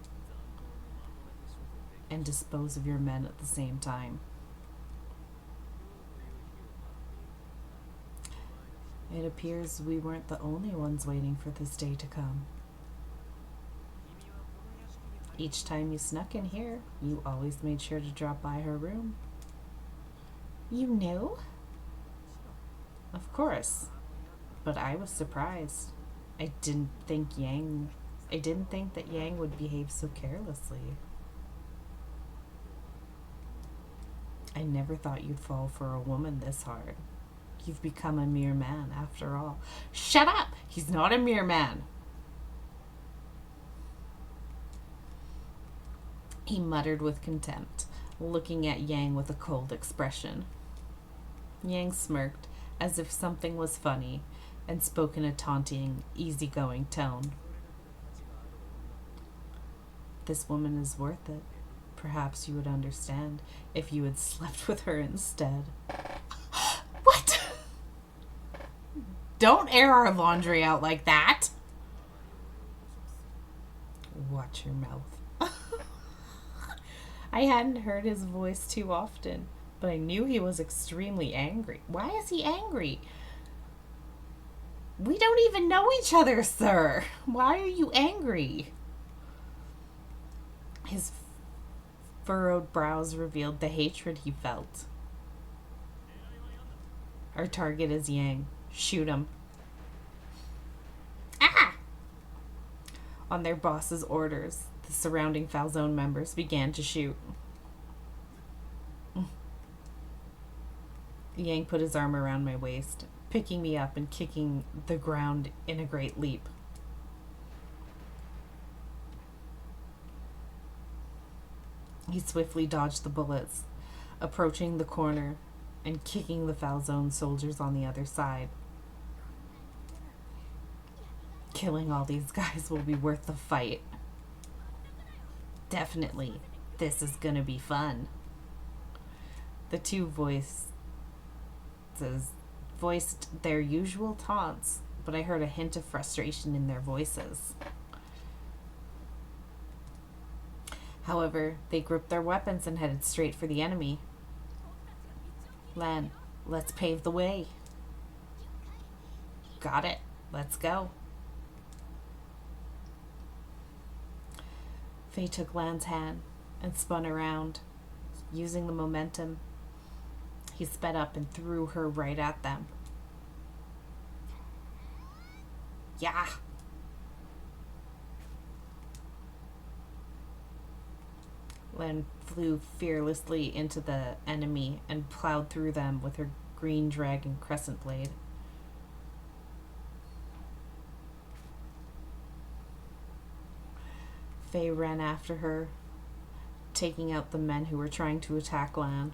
and dispose of your men at the same time. It appears we weren't the only ones waiting for this day to come. Each time you snuck in here, you always made sure to drop by her room. You knew? Of course. But I was surprised. I didn't think that Yang would behave so carelessly. I never thought you'd fall for a woman this hard. You've become a mere man after all. Shut up! He's not a mere man. He muttered with contempt, looking at Yang with a cold expression. Yang smirked, as if something was funny, and spoke in a taunting, easygoing tone. This woman is worth it. Perhaps you would understand if you had slept with her instead. What? Don't air our laundry out like that. Watch your mouth. I hadn't heard his voice too often, but I knew he was extremely angry. Why is he angry? We don't even know each other, sir. Why are you angry? His furrowed brows revealed the hatred he felt. Our target is Yang. Shoot him. Ah! On their boss's orders, the surrounding Falzone members began to shoot. Yang put his arm around my waist, picking me up and kicking the ground in a great leap. He swiftly dodged the bullets, approaching the corner and kicking the Falzone soldiers on the other side. Killing all these guys will be worth the fight. Definitely. This is gonna be fun. The two voiced their usual taunts, but I heard a hint of frustration in their voices. However, they gripped their weapons and headed straight for the enemy. Lan, let's pave the way. Got it. Let's go. Faye took Lan's hand and spun around. Using the momentum, he sped up and threw her right at them. Yeah. Lan flew fearlessly into the enemy and plowed through them with her green dragon crescent blade. Faye ran after her, taking out the men who were trying to attack Lan.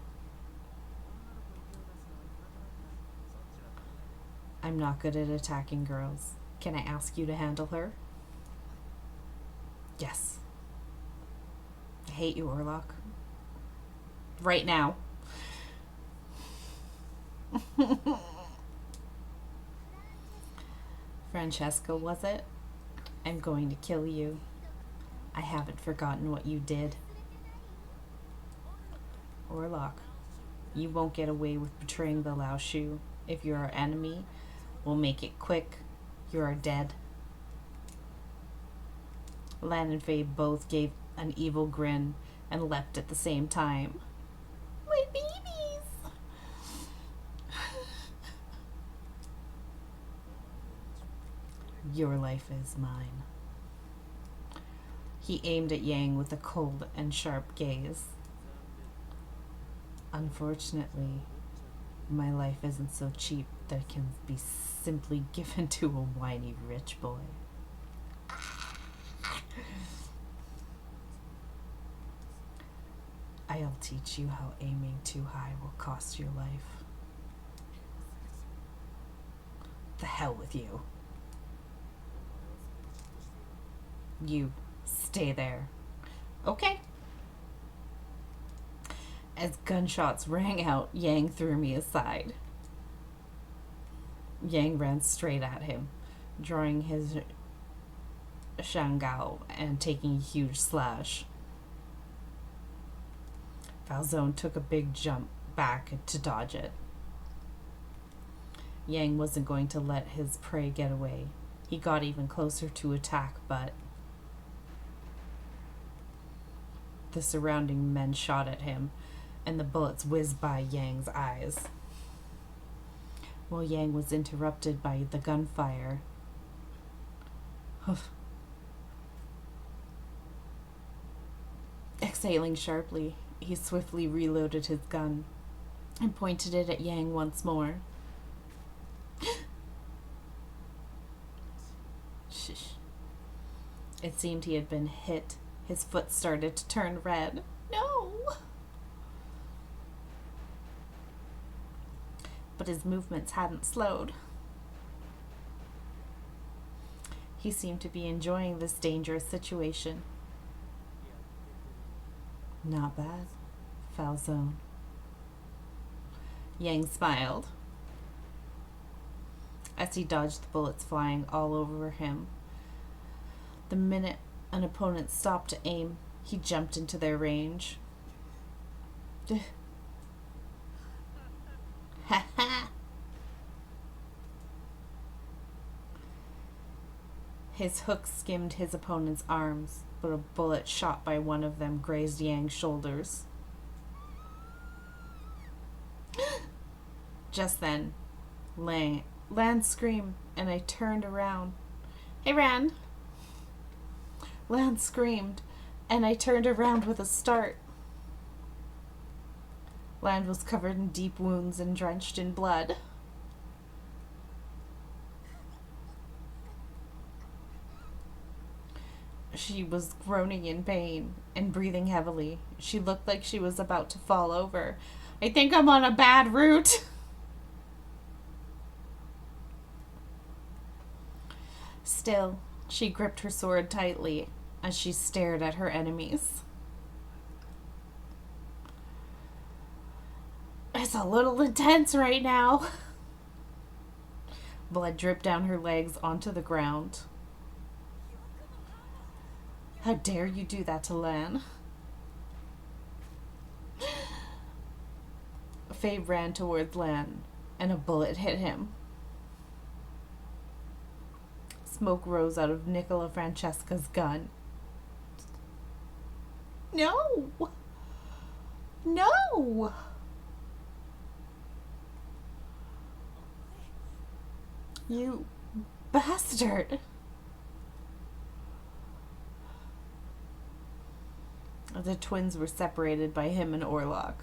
I'm not good at attacking girls. Can I ask you to handle her? Yes. I hate you, Orlok. Right now. Francesca, was it? I'm going to kill you. I haven't forgotten what you did. Orlok, you won't get away with betraying the Lao Shu. If you're our enemy, we'll make it quick. You're dead. Lan and Faye both gave an evil grin and leapt at the same time. My babies! Your life is mine. He aimed at Yang with a cold and sharp gaze. Unfortunately, my life isn't so cheap that it can be simply given to a whiny rich boy. I'll teach you how aiming too high will cost your life. The hell with you. You stay there. Okay. As gunshots rang out, Yang threw me aside. Yang ran straight at him, drawing his Shangao and taking a huge slash. Falzone took a big jump back to dodge it. Yang wasn't going to let his prey get away. He got even closer to attack, but the surrounding men shot at him, and the bullets whizzed by Yang's eyes. While Yang was interrupted by the gunfire. Exhaling sharply, he swiftly reloaded his gun and pointed it at Yang once more. Shh. It seemed he had been hit. His foot started to turn red. No! But his movements hadn't slowed. He seemed to be enjoying this dangerous situation. Not bad, Falzone. Yang smiled as he dodged the bullets flying all over him. The minute an opponent stopped to aim, he jumped into their range. Ha ha! His hook skimmed his opponent's arms, but a bullet shot by one of them grazed Yang's shoulders. Just then, Lan screamed, and I turned around. Hey, Ran! Lan screamed, and I turned around with a start. Lan was covered in deep wounds and drenched in blood. She was groaning in pain and breathing heavily. She looked like she was about to fall over. I think I'm on a bad route. Still, she gripped her sword tightly as she stared at her enemies. It's a little intense right now. Blood dripped down her legs onto the ground. How dare you do that to Lan? Faye ran towards Lan, and a bullet hit him. Smoke rose out of Nicola Francesca's gun. No! No! You bastard! The twins were separated by him and Orlok.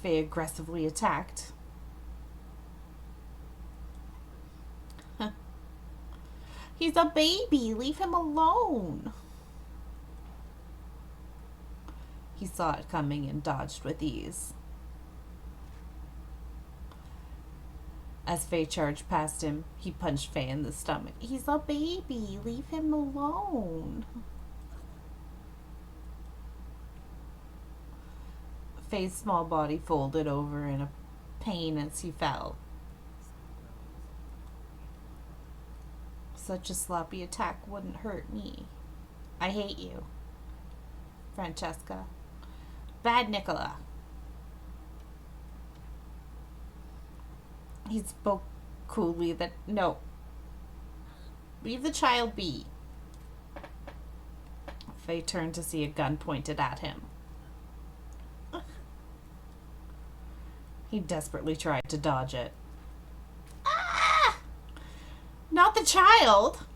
Faye aggressively attacked. He's a baby. Leave him alone. He saw it coming and dodged with ease. As Faye charged past him, he punched Faye in the stomach. He's a baby. Leave him alone. Faye's small body folded over in a pain as he fell. Such a sloppy attack wouldn't hurt me. I hate you, Francesca. Bad Nicola. He spoke coolly that, no. Leave the child be. Faye turned to see a gun pointed at him. He desperately tried to dodge it. Ah! Not the child!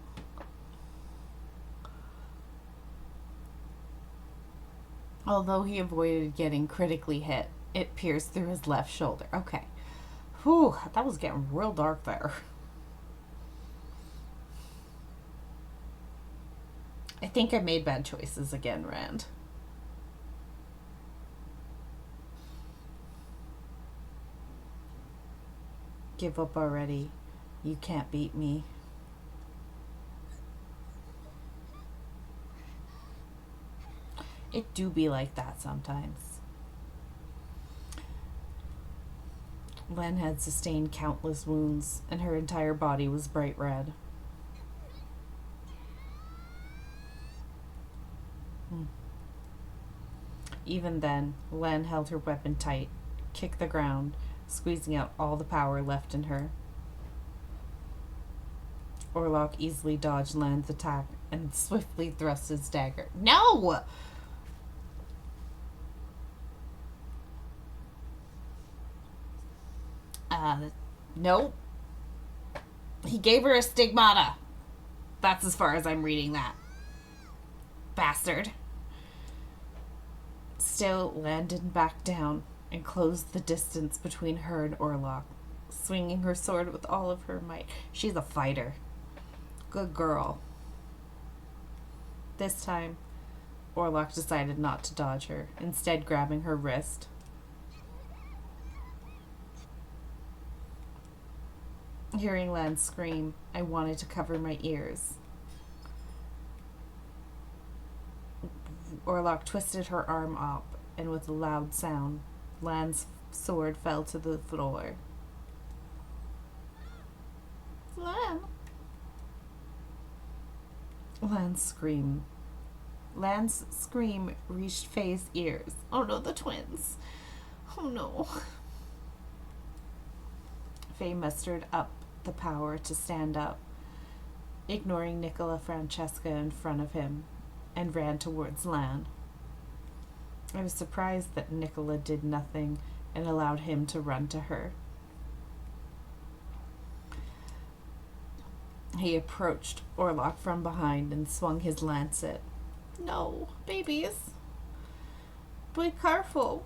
Although he avoided getting critically hit, it pierced through his left shoulder. Okay. Whew, that was getting real dark there. I think I made bad choices again, Rand. Give up already. You can't beat me. It do be like that sometimes. Len had sustained countless wounds, and her entire body was bright red. Even then, Len held her weapon tight, kicked the ground, squeezing out all the power left in her. Orlok easily dodged Len's attack and swiftly thrust his dagger. No! Nope. He gave her a stigmata. That's as far as I'm reading that. Bastard. Still, Lan didn't back down and closed the distance between her and Orlok, swinging her sword with all of her might. She's a fighter. Good girl. This time, Orlok decided not to dodge her, instead grabbing her wrist. Hearing Lan scream, I wanted to cover my ears. Orlok twisted her arm up, and with a loud sound, Lan's sword fell to the floor. Lan! Lan screamed Lan's scream reached Faye's ears. Oh no, the twins. Oh no. Faye mustered up the power to stand up, ignoring Nicola Francesca in front of him, and ran towards Lan. I was surprised that Nicola did nothing and allowed him to run to her. He approached Orlok from behind and swung his lancet. No, babies. Be careful.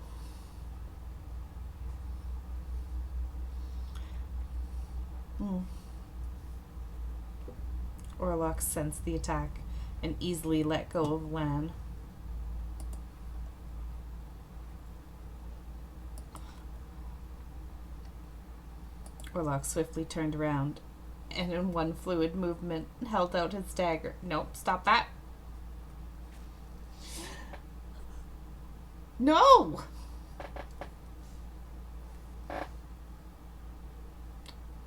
Orlok sensed the attack and easily let go of Lan. Orlok swiftly turned around and in one fluid movement held out his dagger. Nope, stop that. No!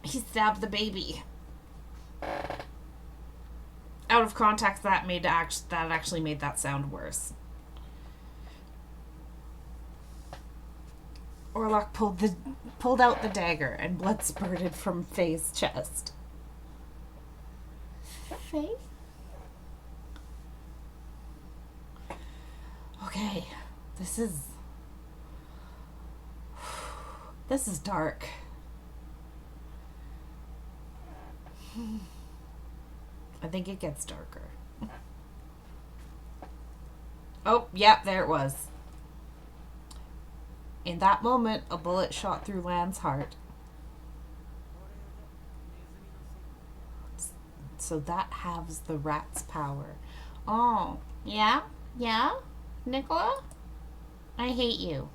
He stabbed the baby. Out of context, that actually made that sound worse. Orlok pulled out the dagger and blood spurted from Faye's chest. Faye? Okay, this is dark. I think it gets darker. Oh, yeah, there it was. In that moment, a bullet shot through Lan's heart. So that halves the rat's power. Oh, yeah? Yeah? Nicola? I hate you.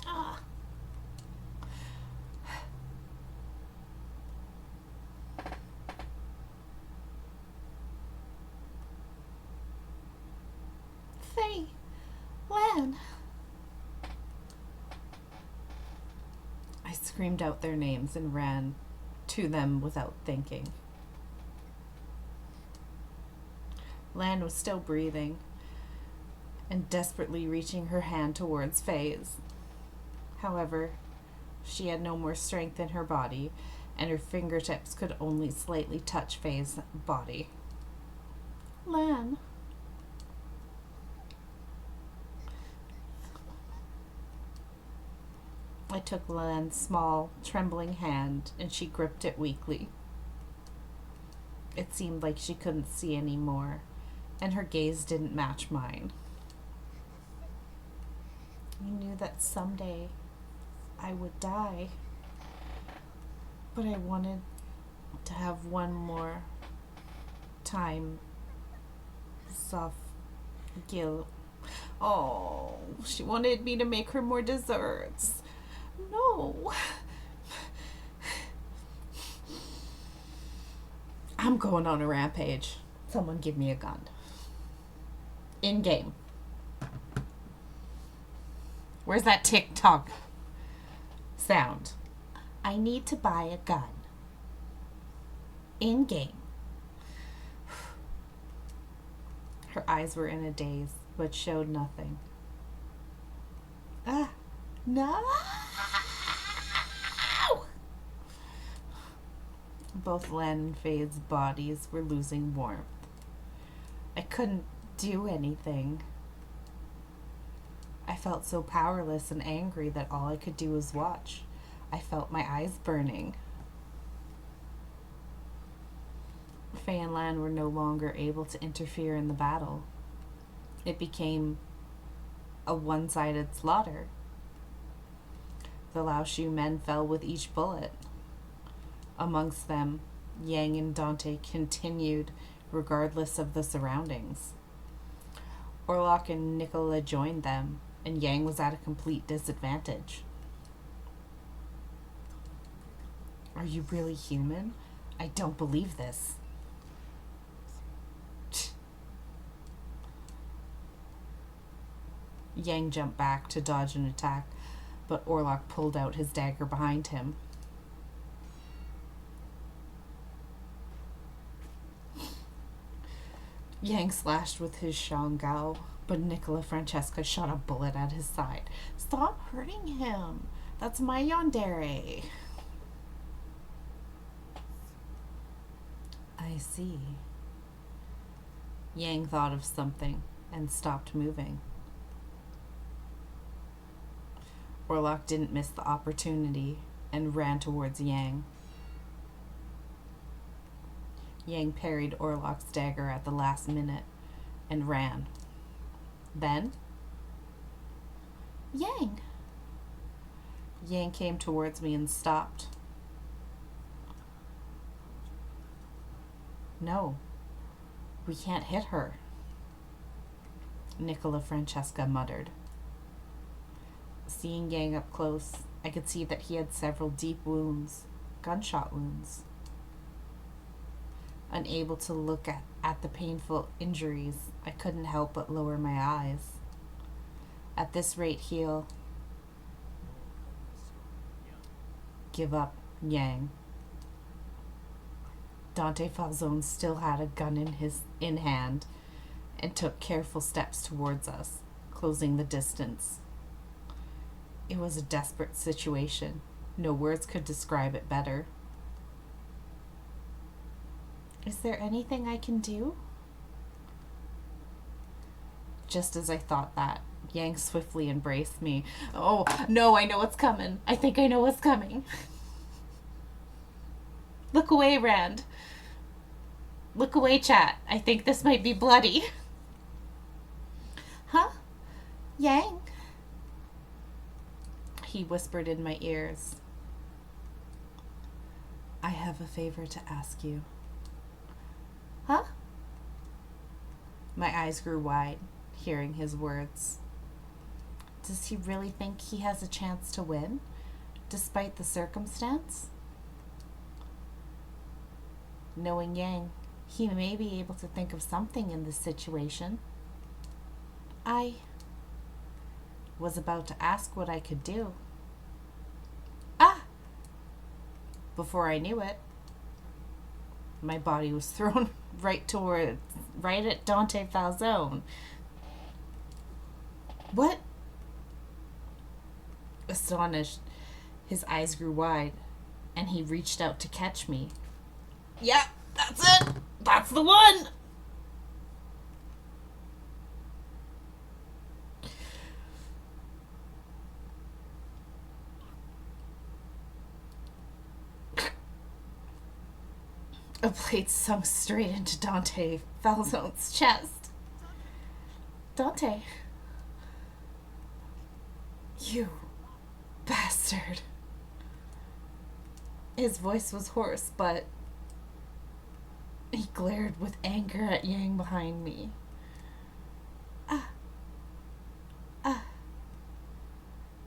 Ah. Faye. Lan. I screamed out their names and ran to them without thinking. Lan was still breathing and desperately reaching her hand towards Faye's. However, she had no more strength in her body, and her fingertips could only slightly touch Faye's body. Lan. I took Lan's small, trembling hand, and she gripped it weakly. It seemed like she couldn't see anymore, and her gaze didn't match mine. I knew that someday I would die, but I wanted to have one more time. Soft Gil. Oh, she wanted me to make her more desserts. No. I'm going on a rampage. Someone give me a gun. In game. Where's that TikTok sound? I need to buy a gun. In game. Her eyes were in a daze, but showed nothing. Ah, no! Both Lan and Faye's bodies were losing warmth. I couldn't do anything. I felt so powerless and angry that all I could do was watch. I felt my eyes burning. Faye and Lan were no longer able to interfere in the battle. It became a one-sided slaughter. The Laoshu men fell with each bullet. Amongst them, Yang and Dante continued regardless of the surroundings. Orlok and Nicola joined them, and Yang was at a complete disadvantage. Are you really human? I don't believe this. Yang jumped back to dodge an attack, but Orlok pulled out his dagger behind him. Yang slashed with his Shangao, but Nicola Francesca shot a bullet at his side. Stop hurting him. That's my yandere. I see. Yang thought of something and stopped moving. Orlok didn't miss the opportunity and ran towards Yang. Yang parried Orlok's dagger at the last minute and ran. Then, Yang! Yang came towards me and stopped. No, we can't hit her, Nicola Francesca muttered. Seeing Yang up close, I could see that he had several deep wounds, gunshot wounds. Unable to look at the painful injuries, I couldn't help but lower my eyes. At this rate, he'll give up, Yang. Dante Falzone still had a gun in hand and took careful steps towards us, closing the distance. It was a desperate situation. No words could describe it better. Is there anything I can do? Just as I thought that, Yang swiftly embraced me. Oh, no, I know what's coming. I think I know what's coming. Look away, Rand. Look away, chat. I think this might be bloody. Huh? Yang? He whispered in my ears. I have a favor to ask you. Huh? My eyes grew wide, hearing his words. Does he really think he has a chance to win, despite the circumstance? Knowing Yang, he may be able to think of something in this situation. I was about to ask what I could do. Ah! Before I knew it, my body was thrown right at Dante Falzone. What? Astonished, his eyes grew wide, and he reached out to catch me. Yeah, that's it! That's the one! A blade sunk straight into Dante Falzone's chest. Dante. You bastard. His voice was hoarse, but he glared with anger at Yang behind me.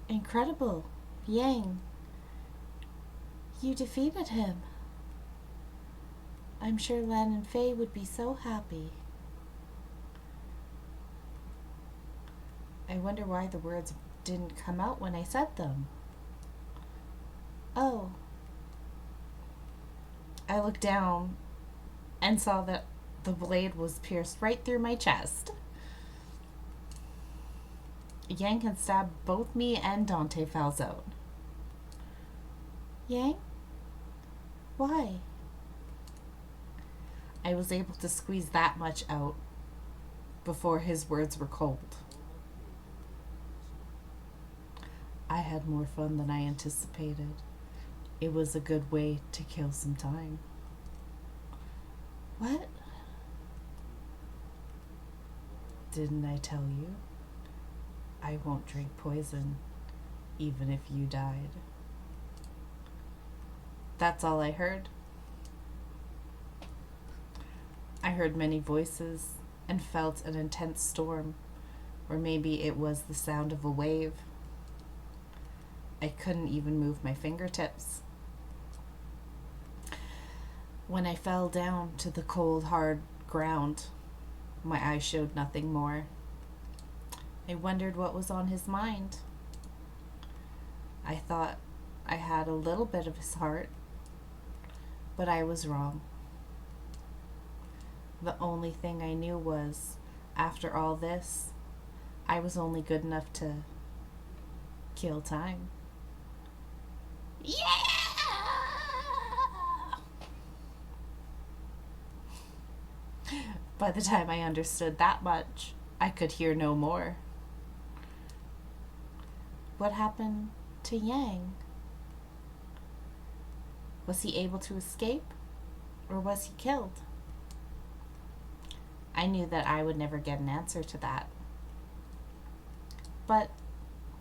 Incredible, Yang. You defeated him. I'm sure Lan and Faye would be so happy. I wonder why the words didn't come out when I said them. Oh. I looked down and saw that the blade was pierced right through my chest. Yang had stabbed both me and Dante Falzone. Yang? Why? I was able to squeeze that much out before his words were cold. I had more fun than I anticipated. It was a good way to kill some time. What? Didn't I tell you? I won't drink poison, even if you died. That's all I heard. I heard many voices and felt an intense storm, or maybe it was the sound of a wave. I couldn't even move my fingertips. When I fell down to the cold, hard ground, my eyes showed nothing more. I wondered what was on his mind. I thought I had a little bit of his heart, but I was wrong. The only thing I knew was, after all this, I was only good enough to kill time. Yeah! By the time I understood that much, I could hear no more. What happened to Yang? Was he able to escape, or was he killed? I knew that I would never get an answer to that. But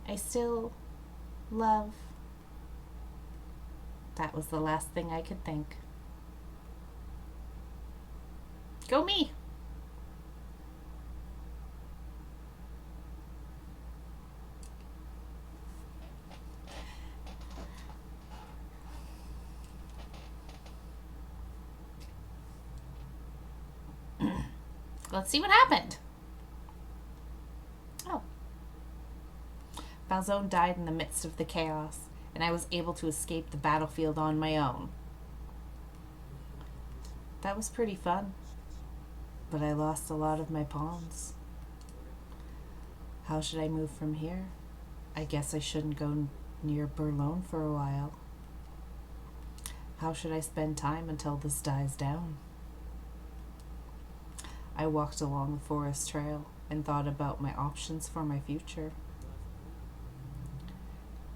I still love. That was the last thing I could think. Go me! Let's see what happened. Oh. Balzone died in the midst of the chaos, and I was able to escape the battlefield on my own. That was pretty fun, but I lost a lot of my pawns. How should I move from here? I guess I shouldn't go near Burlone for a while. How should I spend time until this dies down? I walked along the forest trail and thought about my options for my future.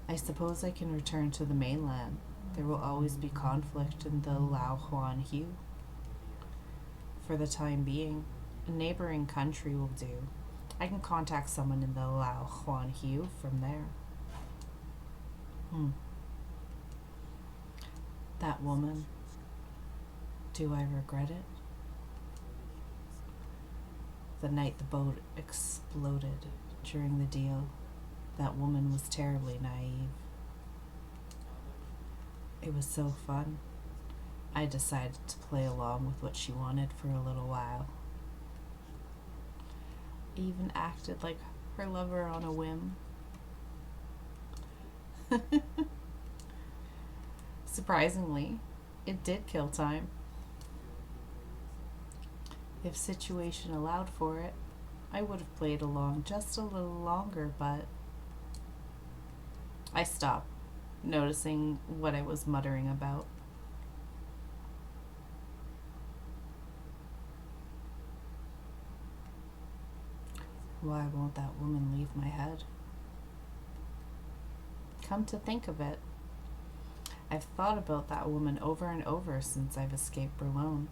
I suppose I can return to the mainland. There will always be conflict in the Lao Huan Hu. For the time being, a neighboring country will do. I can contact someone in the Lao Huan Hu from there. That woman. Do I regret it? The night the boat exploded during the deal, that woman was terribly naive. It was so fun. I decided to play along with what she wanted for a little while. I even acted like her lover on a whim. Surprisingly, it did kill time. If situation allowed for it, I would have played along just a little longer, but I stopped, noticing what I was muttering about. Why won't that woman leave my head? Come to think of it, I've thought about that woman over and over since I've escaped Burlone.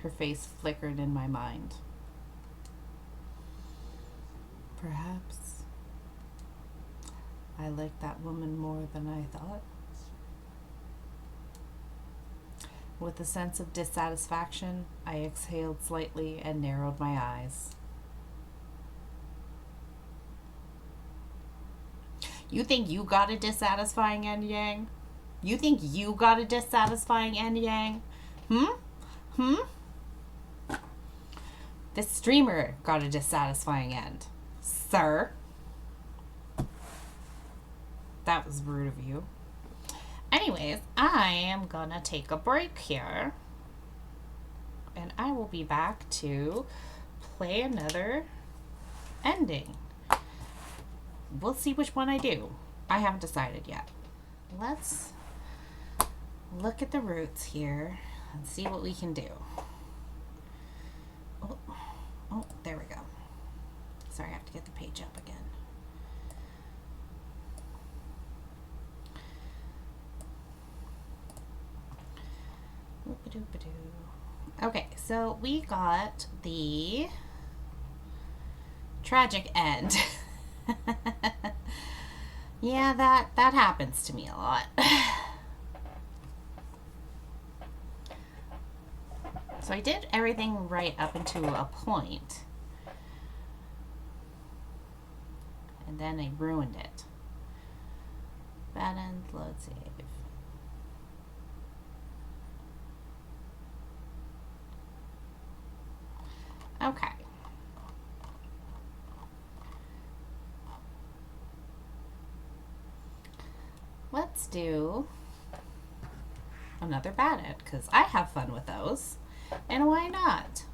Her face flickered in my mind. Perhaps I liked that woman more than I thought. With a sense of dissatisfaction, I exhaled slightly and narrowed my eyes. You think you got a dissatisfying end, Yang? You think you got a dissatisfying end, Yang? This streamer got a dissatisfying end, sir. That was rude of you. Anyways, I am gonna take a break here, and I will be back to play another ending. We'll see which one I do. I haven't decided yet. Let's look at the roots here and see what we can do. Oh, there we go. Sorry, I have to get the page up again. Okay, so we got the tragic end. Yeah, that happens to me a lot. So I did everything right up into a point, and then I ruined it. Bad end, load save. Okay. Let's do another batted, because I have fun with those. And why not?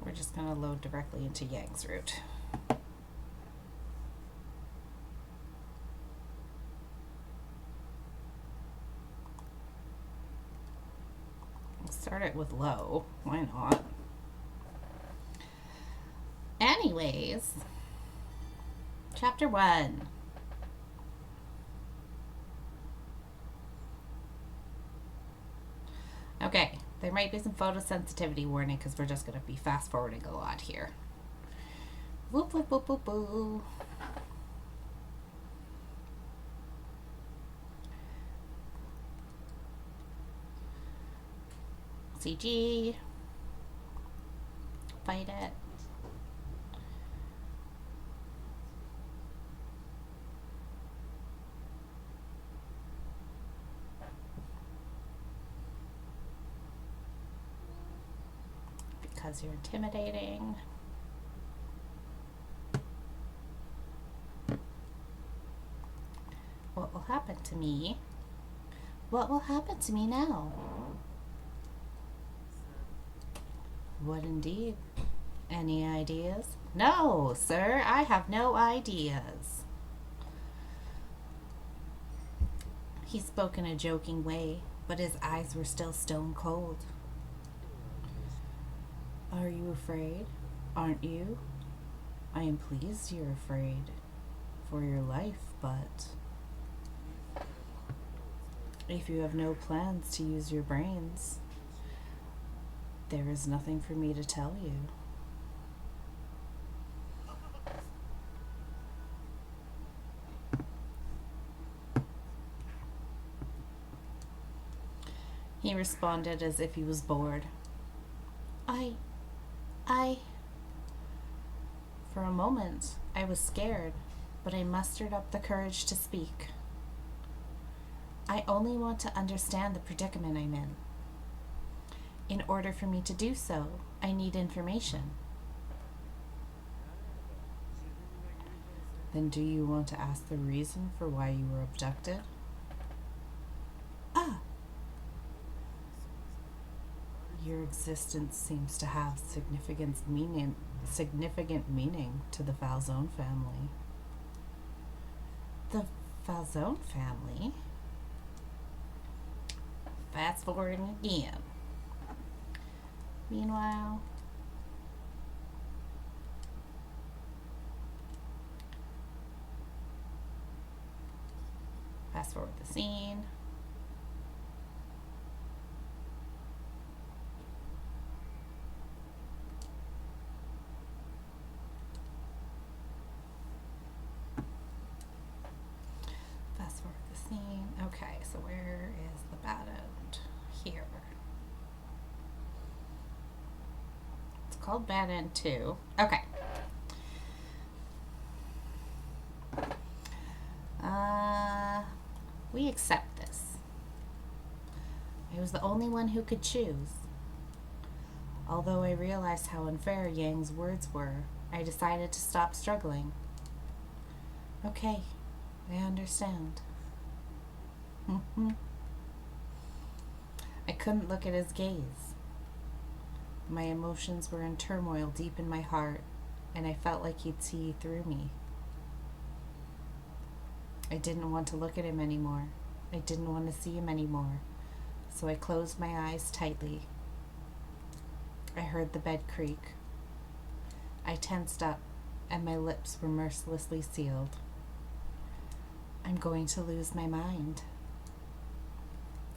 We're just going to load directly into Yang's route. Start it with low. Why not? Anyways, chapter 1. Okay, there might be some photosensitivity warning because we're just going to be fast forwarding a lot here. Whoop, whoop, whoop, whoop, whoop. CG. Fight it. Because you're intimidating. What will happen to me? What will happen to me now? What indeed? Any ideas? No, sir, I have no ideas. He spoke in a joking way, but his eyes were still stone cold. Are you afraid? Aren't you? I am pleased you're afraid for your life, but if you have no plans to use your brains, there is nothing for me to tell you. He responded as if he was bored. For a moment, I was scared, but I mustered up the courage to speak. I only want to understand the predicament I'm in. In order for me to do so, I need information. Then do you want to ask the reason for why you were abducted? Your existence seems to have significant meaning to the Falzone family. The Falzone family? Fast forwarding again. Meanwhile, fast forward the scene. Fast forward the scene. Okay, so where is the bad end? Here. It's called Bad End 2. Okay. We accept this. I was the only one who could choose. Although I realized how unfair Yang's words were, I decided to stop struggling. Okay, I understand. I couldn't look at his gaze. My emotions were in turmoil deep in my heart, and I felt like he'd see through me. I didn't want to look at him anymore. I didn't want to see him anymore, so I closed my eyes tightly. I heard the bed creak. I tensed up, and my lips were mercilessly sealed. I'm going to lose my mind.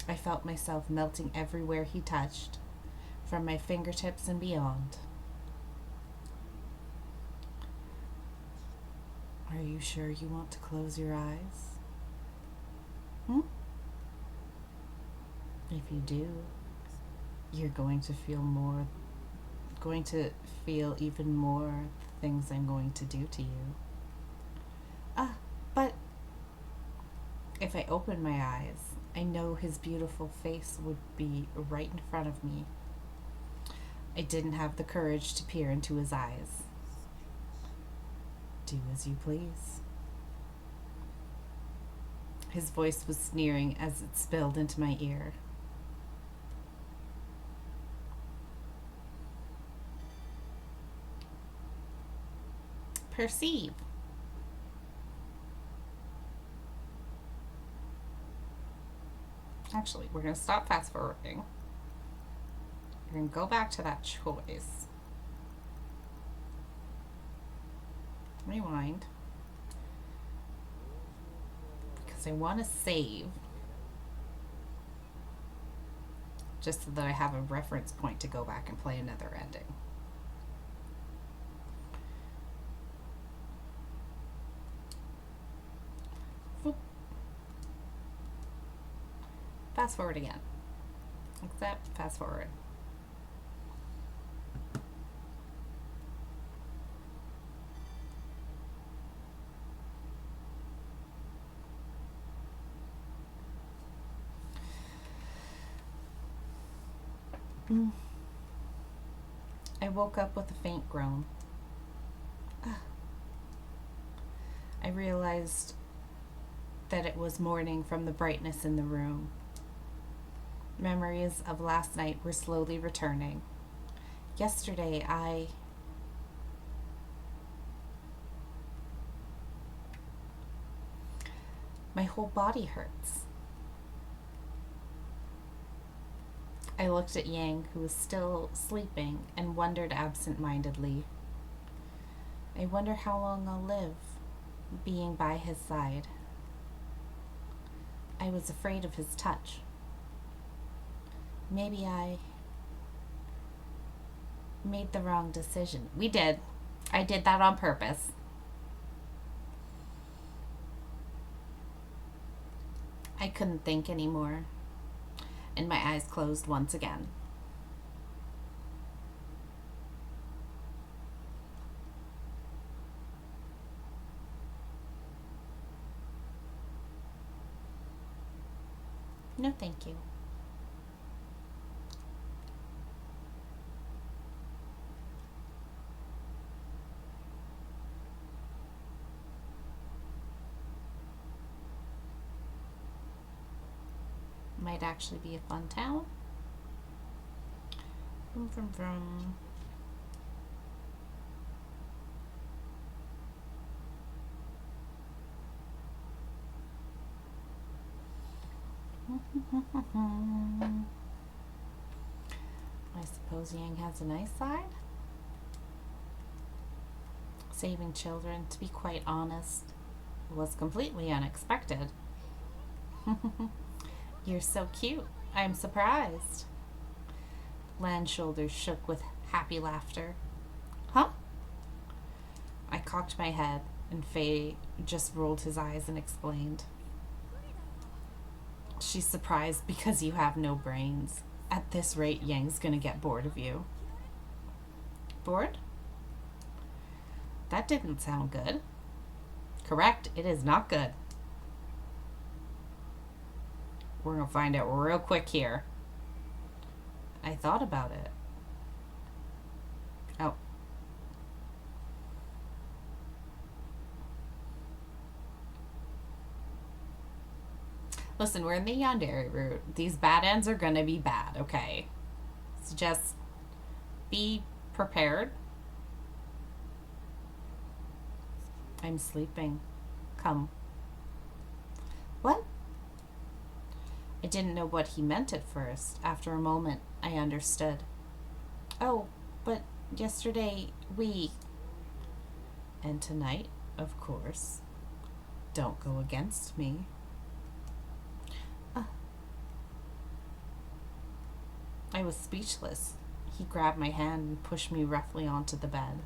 I felt myself melting everywhere he touched, from my fingertips and beyond. Are you sure you want to close your eyes? If you do, you're going to feel even more things I'm going to do to you. But if I open my eyes, I know his beautiful face would be right in front of me. I didn't have the courage to peer into his eyes. Do as you please. His voice was sneering as it spilled into my ear. Perceive. Actually, we're going to stop fast forwarding. We're going to go back to that choice. Rewind. Because I want to save. Just so that I have a reference point to go back and play another ending. Fast forward again. Except fast forward. I woke up with a faint groan. I realized that it was morning from the brightness in the room. Memories of last night were slowly returning. Yesterday, my whole body hurts. I looked at Yang, who was still sleeping, and wondered absent-mindedly. I wonder how long I'll live, being by his side. I was afraid of his touch. Maybe I made the wrong decision. We did. I did that on purpose. I couldn't think anymore, and my eyes closed once again. No, thank you. Might actually be a fun town. Vroom. I suppose Yang has a nice side. Saving children, to be quite honest, was completely unexpected. You're so cute. I'm surprised. Lan's shoulders shook with happy laughter. Huh? I cocked my head, and Faye just rolled his eyes and explained. She's surprised because you have no brains. At this rate, Yang's gonna get bored of you. Bored? That didn't sound good. Correct, it is not good. We're gonna find out real quick here. I thought about it. Oh. Listen, we're in the Yandere route. These bad ends are gonna be bad, okay? So just be prepared. I'm sleeping. Come. What? I didn't know what he meant at first. After a moment, I understood. Oh, but yesterday we... And tonight, of course. Don't go against me. I was speechless. He grabbed my hand and pushed me roughly onto the bed.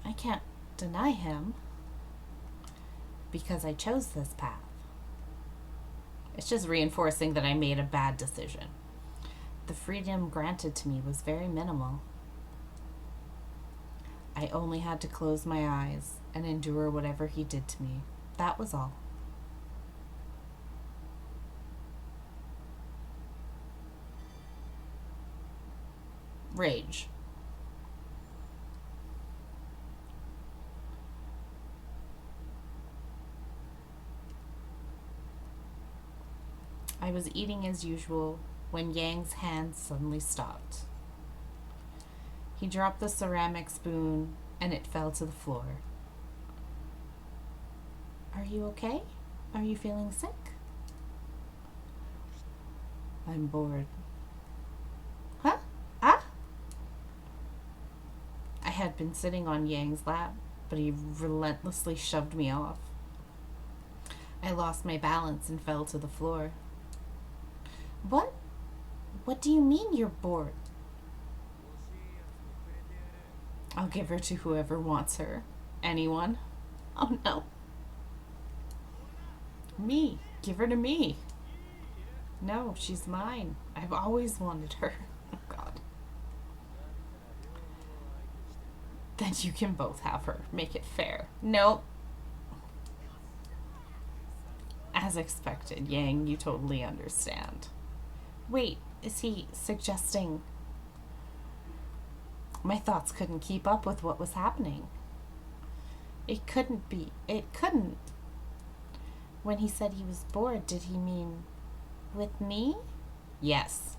I can't deny him because I chose this path. It's just reinforcing that I made a bad decision. The freedom granted to me was very minimal. I only had to close my eyes and endure whatever he did to me. That was all. Rage. I was eating as usual when Yang's hand suddenly stopped. He dropped the ceramic spoon and it fell to the floor. Are you okay? Are you feeling sick? I'm bored. Huh? Ah? I had been sitting on Yang's lap, but he relentlessly shoved me off. I lost my balance and fell to the floor. What? What do you mean you're bored? I'll give her to whoever wants her. Anyone? Oh no. Me. Give her to me. No, she's mine. I've always wanted her. Oh God. Then you can both have her. Make it fair. Nope. As expected, Yang, you totally understand. Wait, is he suggesting... My thoughts couldn't keep up with what was happening. It couldn't be. It couldn't. When he said he was bored, did he mean with me? Yes.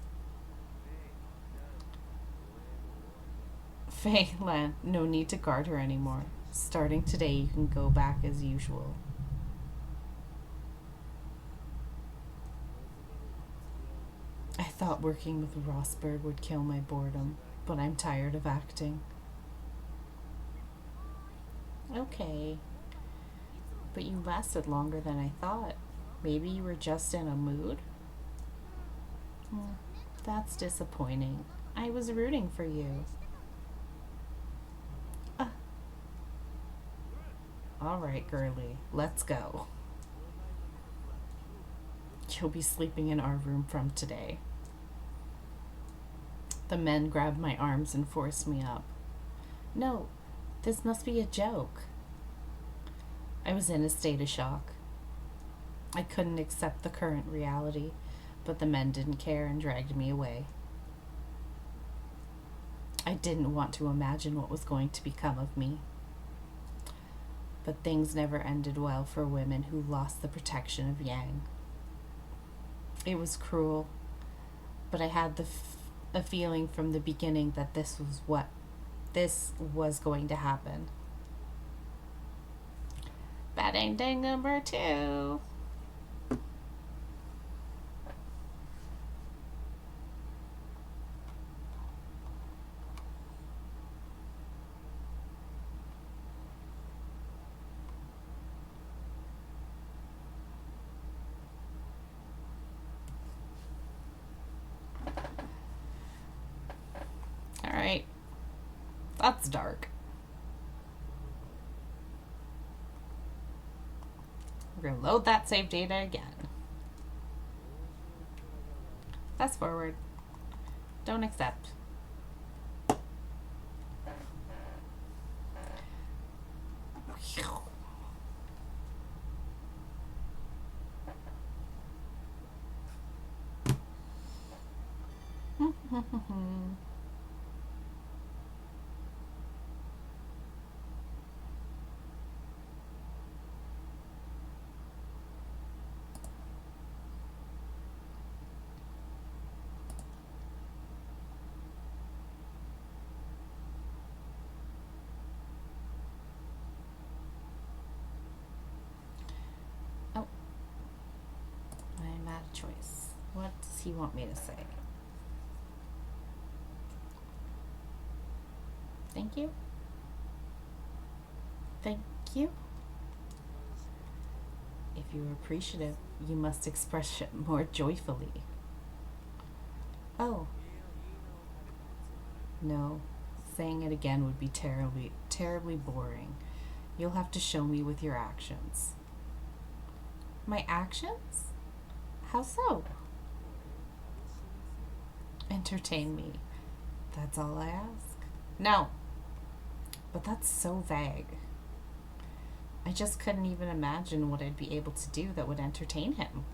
Faye, Lan, no need to guard her anymore. Starting today, you can go back as usual. I thought working with Rosberg would kill my boredom, but I'm tired of acting. Okay. But you lasted longer than I thought. Maybe you were just in a mood? That's disappointing. I was rooting for you. Alright, girly. Let's go. You'll be sleeping in our room from today. The men grabbed my arms and forced me up. No, this must be a joke. I was in a state of shock. I couldn't accept the current reality, but the men didn't care and dragged me away. I didn't want to imagine what was going to become of me. But things never ended well for women who lost the protection of Yang. It was cruel, but I had a feeling from the beginning that this was going to happen. Bad ending number 2. Alright. That's dark. We're going to load that save data again. Fast forward. Don't accept. Oh. I'm out of choice. What does he want me to say? Thank you. Thank you. If you're appreciative, you must express it more joyfully. Oh. No. Saying it again would be terribly boring. You'll have to show me with your actions. My actions? How so? Entertain me. That's all I ask. No. But that's so vague. I just couldn't even imagine what I'd be able to do that would entertain him.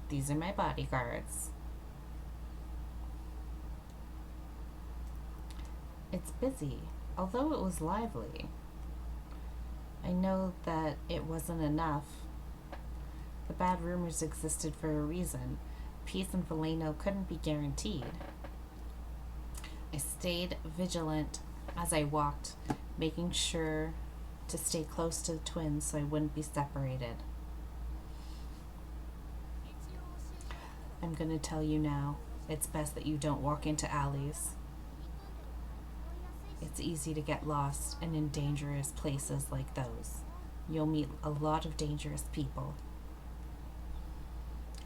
These are my bodyguards. It's busy, although it was lively. I know that it wasn't enough. The bad rumors existed for a reason. Peace in Valeno couldn't be guaranteed. I stayed vigilant as I walked, making sure to stay close to the twins so I wouldn't be separated. I'm going to tell you now, it's best that you don't walk into alleys. It's easy to get lost and in dangerous places like those. You'll meet a lot of dangerous people.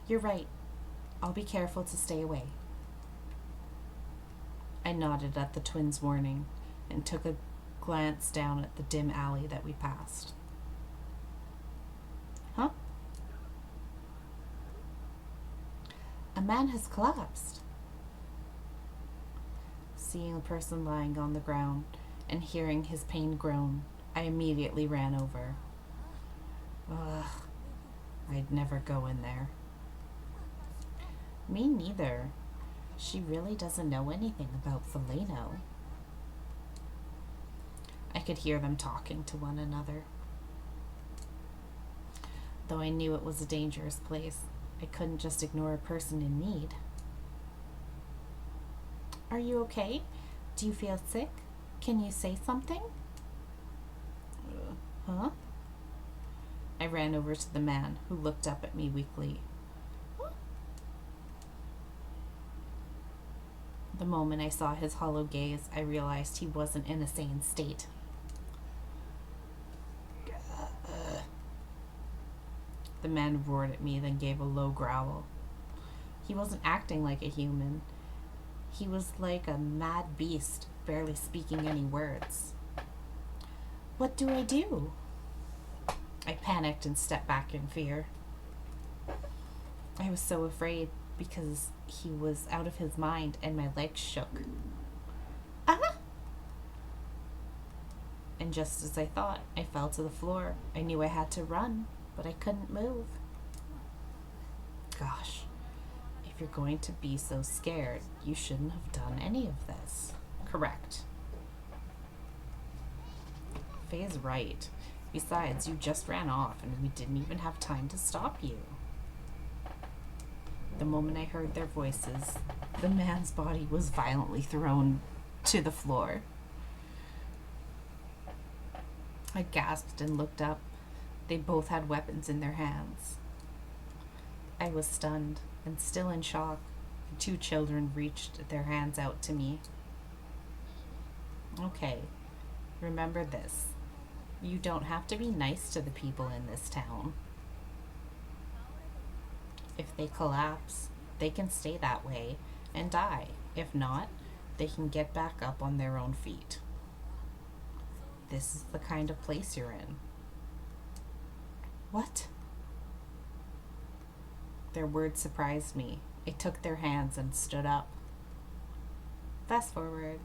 You're right. I'll be careful to stay away. I nodded at the twins' warning and took a glance down at the dim alley that we passed. Huh? A man has collapsed. Seeing a person lying on the ground and hearing his pain groan, I immediately ran over. Ugh, I'd never go in there. Me neither. She really doesn't know anything about Valeno. I could hear them talking to one another. Though I knew it was a dangerous place, I couldn't just ignore a person in need. Are you okay? Do you feel sick? Can you say something? Huh? I ran over to the man, who looked up at me weakly. The moment I saw his hollow gaze, I realized he wasn't in a sane state. The man roared at me, then gave a low growl. He wasn't acting like a human. He was like a mad beast, barely speaking any words. What do I do? I panicked and stepped back in fear. I was so afraid because he was out of his mind and my legs shook. Ah! And just as I thought, I fell to the floor. I knew I had to run, but I couldn't move. Gosh, if you're going to be so scared, you shouldn't have done any of this. Correct. Faye's right. Besides, you just ran off and we didn't even have time to stop you. The moment I heard their voices, the man's body was violently thrown to the floor. I gasped and looked up. They both had weapons in their hands. I was stunned and still in shock. The two children reached their hands out to me. Okay, remember this. You don't have to be nice to the people in this town. If they collapse, they can stay that way and die. If not, they can get back up on their own feet. This is the kind of place you're in. What? Their words surprised me. I took their hands and stood up. Fast forward.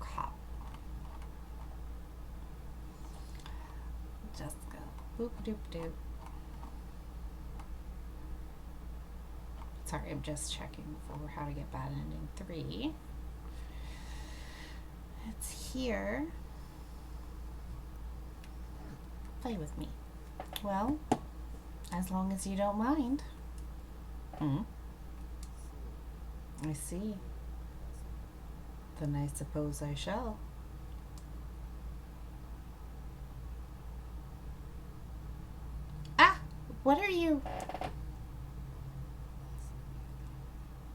Okay. Just go boop doop doop. Sorry, I'm just checking for how to get bad ending 3. It's here. Play with me. Well, as long as you don't mind. I see. Then I suppose I shall. Ah! What are you?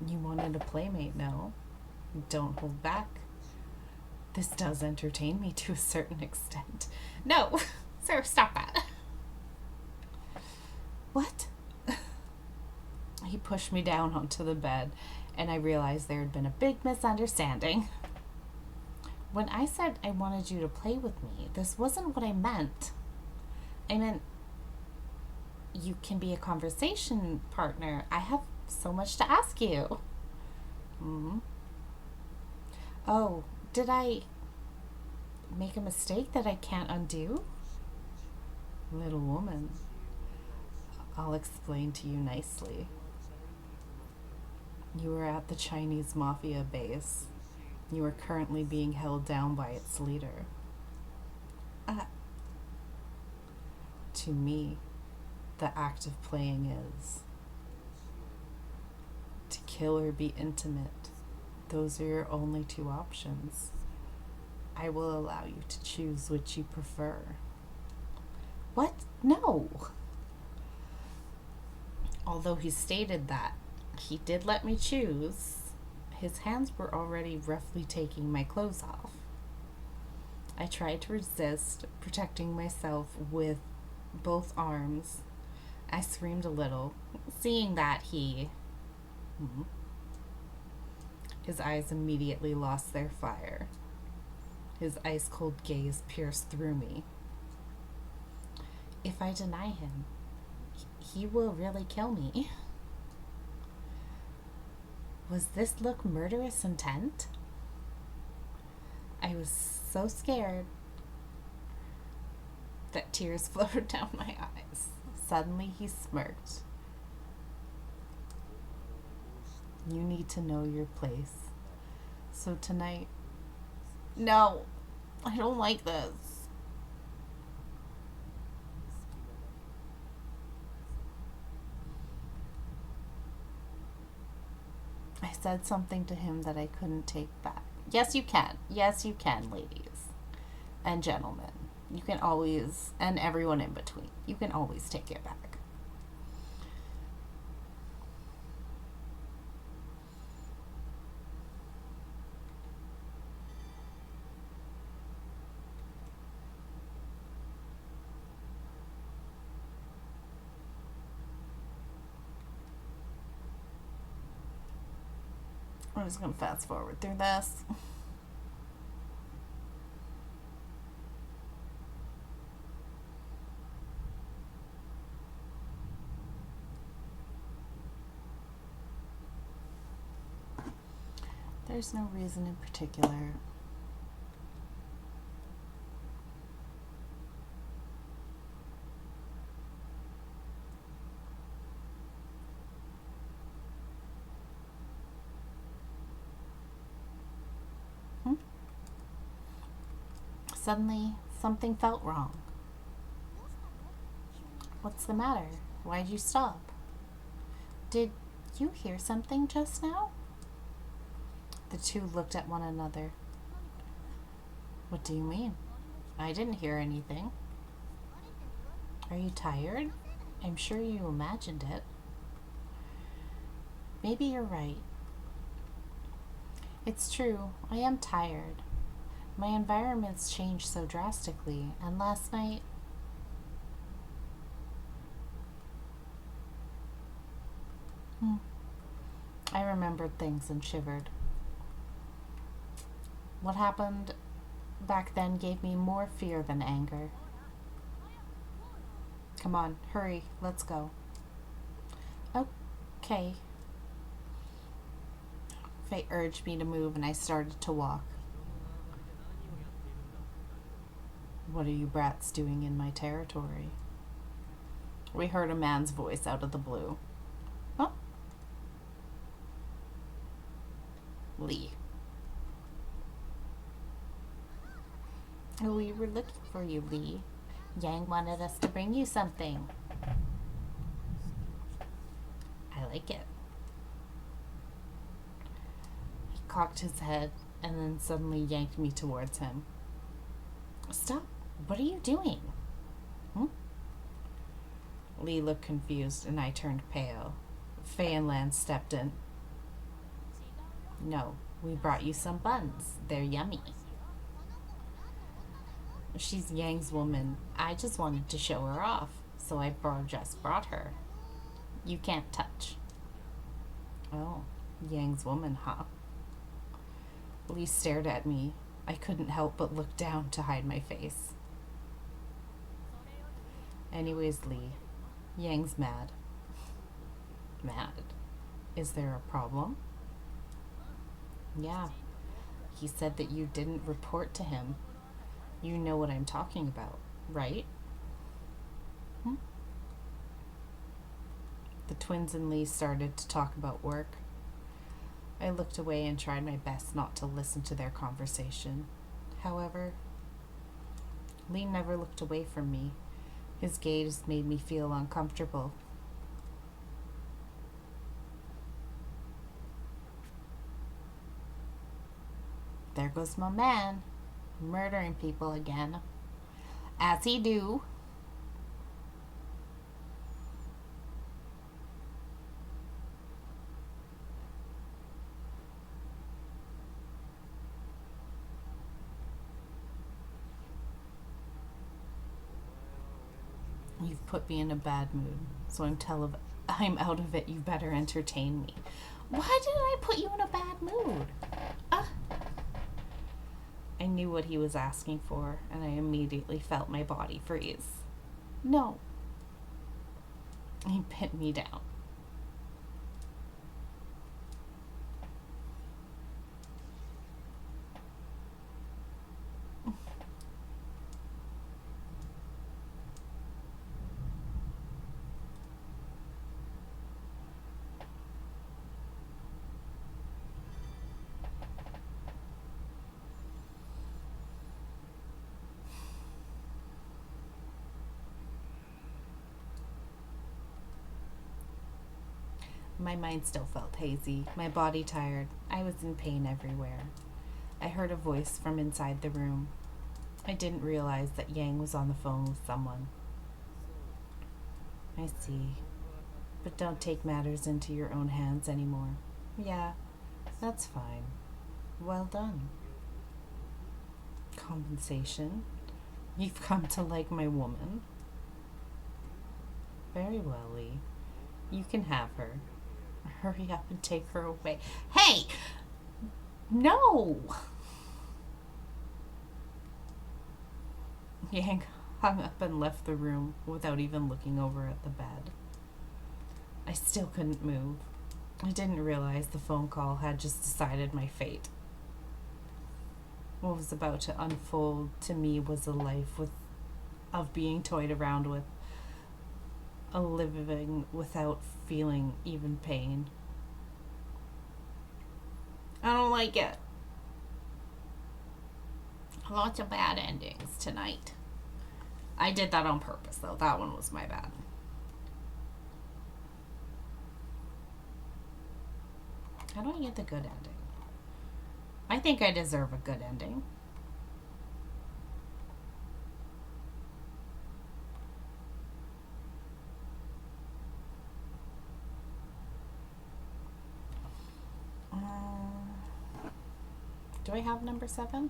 You wanted a playmate, no? Don't hold back. This does entertain me to a certain extent. No, sir, stop that. What? He pushed me down onto the bed, and I realized there had been a big misunderstanding. When I said I wanted you to play with me, this wasn't what I meant. I meant you can be a conversation partner. I have so much to ask you. Hmm. Oh, did I make a mistake that I can't undo? Little woman, I'll explain to you nicely. You were at the Chinese mafia base. You are currently being held down by its leader. To me, the act of playing is to kill or be intimate. Those are your only two options. I will allow you to choose which you prefer. What? No. Although he stated that he did let me choose, his hands were already roughly taking my clothes off. I tried to resist, protecting myself with both arms. I screamed a little, seeing that his eyes immediately lost their fire. His ice-cold gaze pierced through me. If I deny him, he will really kill me. Was this look murderous intent? I was so scared that tears flowed down my eyes. Suddenly he smirked. You need to know your place. So tonight... No, I don't like this. I said something to him that I couldn't take back. Yes, you can. Yes, you can, ladies and gentlemen. You can always, and everyone in between, you can always take it back. I'm just going to fast forward through this. There's no reason in particular. Suddenly, something felt wrong. What's the matter? Why'd you stop? Did you hear something just now? The two looked at one another. What do you mean? I didn't hear anything. Are you tired? I'm sure you imagined it. Maybe you're right. It's true, I am tired. My environment's changed so drastically, and last night... I remembered things and shivered. What happened back then gave me more fear than anger. Come on, hurry, let's go. Okay. Fate urged me to move and I started to walk. What are you brats doing in my territory? We heard a man's voice out of the blue. Huh? Lee. We were looking for you, Lee. Yang wanted us to bring you something. I like it. He cocked his head and then suddenly yanked me towards him. Stop. What are you doing? Lee looked confused and I turned pale. Faye and Lan stepped in. No, we brought you some buns. They're yummy. She's Yang's woman. I just wanted to show her off, so I just brought her. You can't touch. Oh, Yang's woman, huh? Lee stared at me. I couldn't help but look down to hide my face. Anyways, Lee, Yang's mad. Mad? Is there a problem? Yeah. He said that you didn't report to him. You know what I'm talking about, right? Hmm? The twins and Lee started to talk about work. I looked away and tried my best not to listen to their conversation. However, Lee never looked away from me. His gaze made me feel uncomfortable. There goes my man, murdering people again. As he do. You've put me in a bad mood, so I'm out of it. You better entertain me. Why did I put you in a bad mood? I knew what he was asking for, and I immediately felt my body freeze. No. He pinned me down. My mind still felt hazy, my body tired. I was in pain everywhere. I heard a voice from inside the room. I didn't realize that Yang was on the phone with someone. I see. But don't take matters into your own hands anymore. Yeah, that's fine. Well done. Compensation? You've come to like my woman? Very well, Lee. You can have her. Hurry up and take her away. Hey! No! Yang hung up and left the room without even looking over at the bed. I still couldn't move. I didn't realize the phone call had just decided my fate. What was about to unfold to me was a life of being toyed around with, a living without feeling even pain. I don't like it. Lots of bad endings tonight. I did that on purpose, though. That one was my bad. How do I get the good ending? I think I deserve a good ending. Do I have number 7?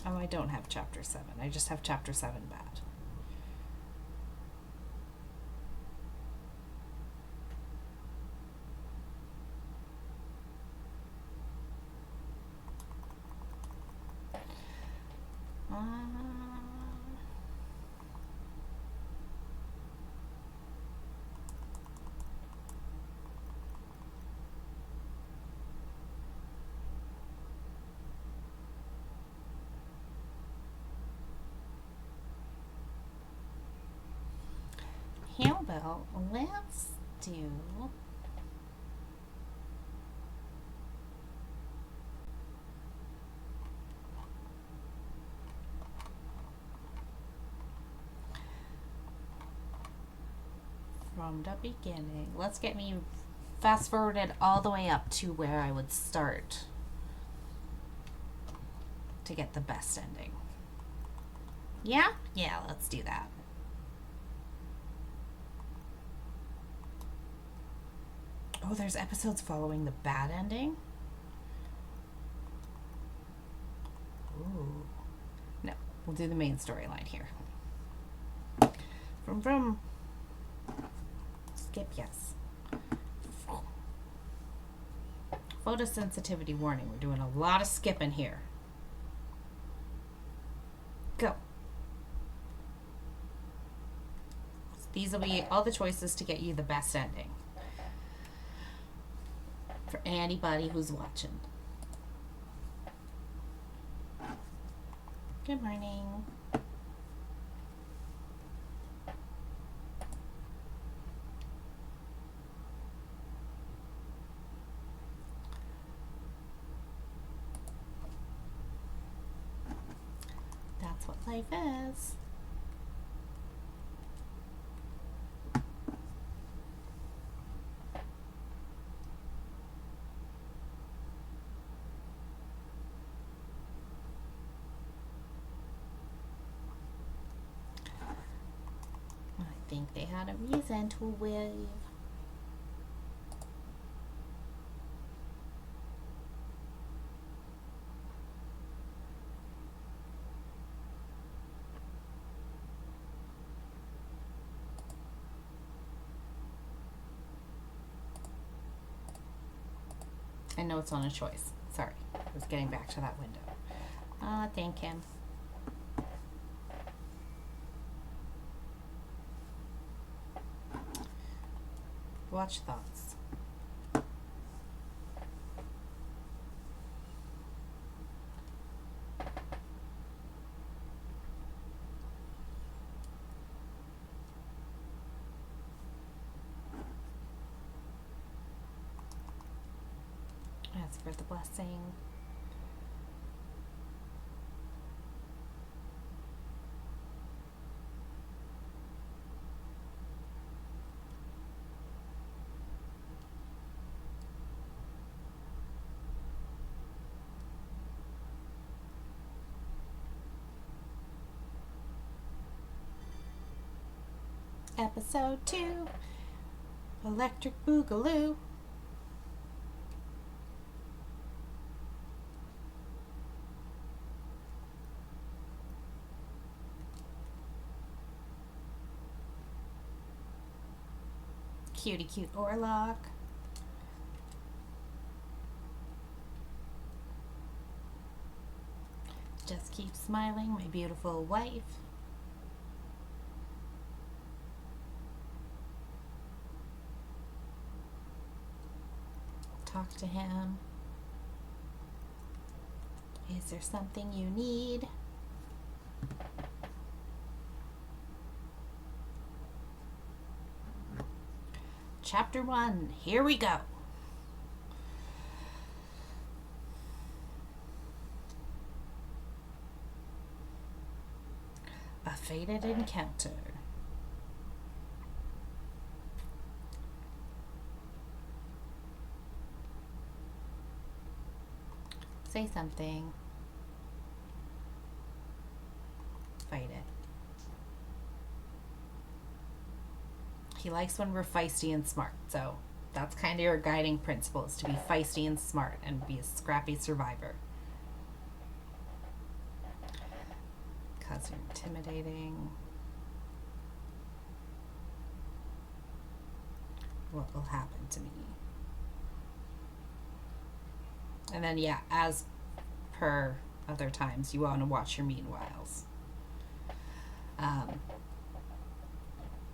Oh, I don't have chapter 7. I just have chapter 7 bad. How about let's do from the beginning. Let's get me fast forwarded all the way up to where I would start to get the best ending. Yeah? Yeah, let's do that. Oh, there's episodes following the bad ending? We'll do the main storyline here. Vroom vroom. Skip, yes. Photosensitivity warning. We're doing a lot of skipping here. Go. These will be all the choices to get you the best ending for anybody who's watching. Good morning. That's what life is. I think they had a reason to wave. I know it's on a choice. Sorry, I was getting back to that window. Thank him. Watch thoughts. Ask for the blessing. Episode 2, Electric Boogaloo. Cutie cute Orlock. Just keep smiling, my beautiful wife. Talk to him. Is there something you need? Chapter 1, here we go. A fated encounter. Say something. Fight it. He likes when we're feisty and smart, so that's kind of your guiding principle, is to be feisty and smart and be a scrappy survivor. Because you're intimidating. What will happen to me? And then, yeah, as per other times, you want to watch your meanwhiles.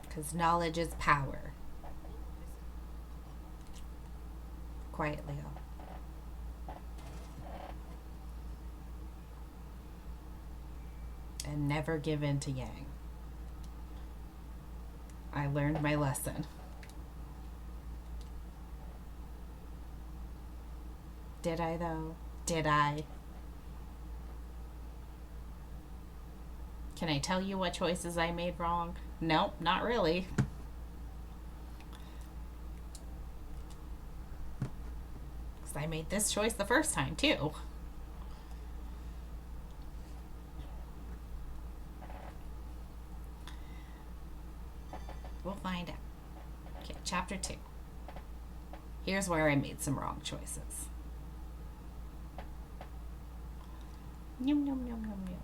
Because knowledge is power. Quiet, Leo. And never give in to Yang. I learned my lesson. Did I, though? Did I? Can I tell you what choices I made wrong? Nope, not really. Because I made this choice the first time, too. We'll find out. Okay, chapter 2. Here's where I made some wrong choices. Yum, yum, yum, yum, yum.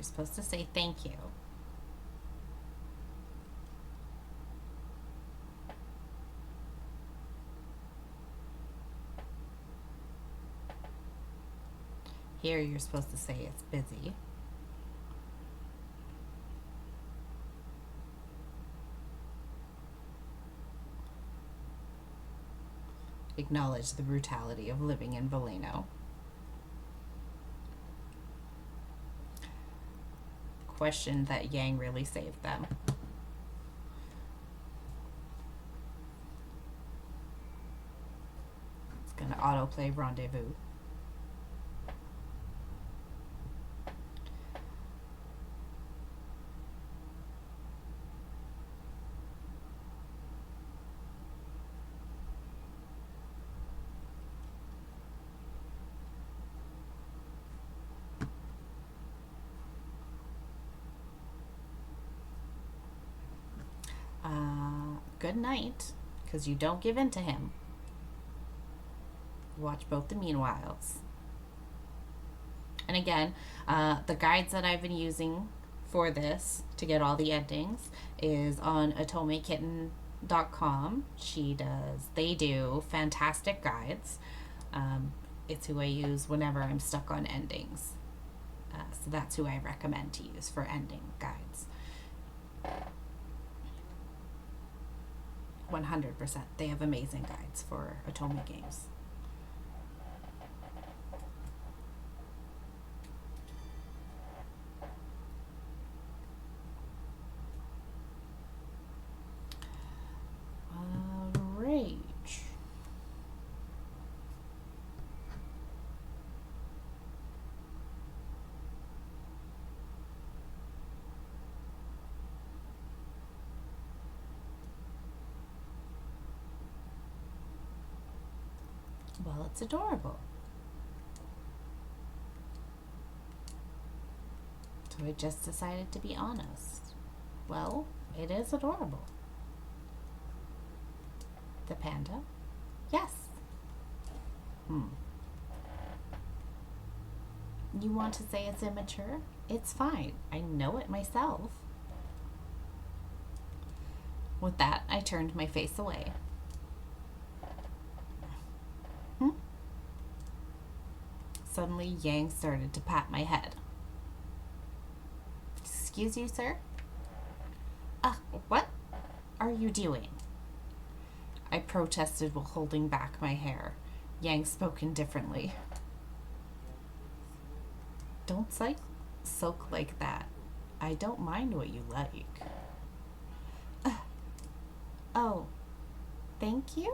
supposed to say thank you. Here you're supposed to say it's busy. Acknowledge the brutality of living in Valeno. Question that Yang really saved them. It's gonna autoplay Rendezvous. Good night, because you don't give in to him. Watch both the meanwhiles. And again, the guides that I've been using for this to get all the endings is on otomekitten.com. They do fantastic guides. It's who I use whenever I'm stuck on endings. So that's who I recommend to use for ending guides. 100%. They have amazing guides for Otome games. Rage. Well, it's adorable. So I just decided to be honest. Well, it is adorable. The panda? Yes. You want to say it's immature? It's fine. I know it myself. With that, I turned my face away. Suddenly, Yang started to pat my head. Excuse you, sir? What are you doing? I protested while holding back my hair. Yang spoke indifferently. Don't soak like that. I don't mind what you like. Oh, thank you?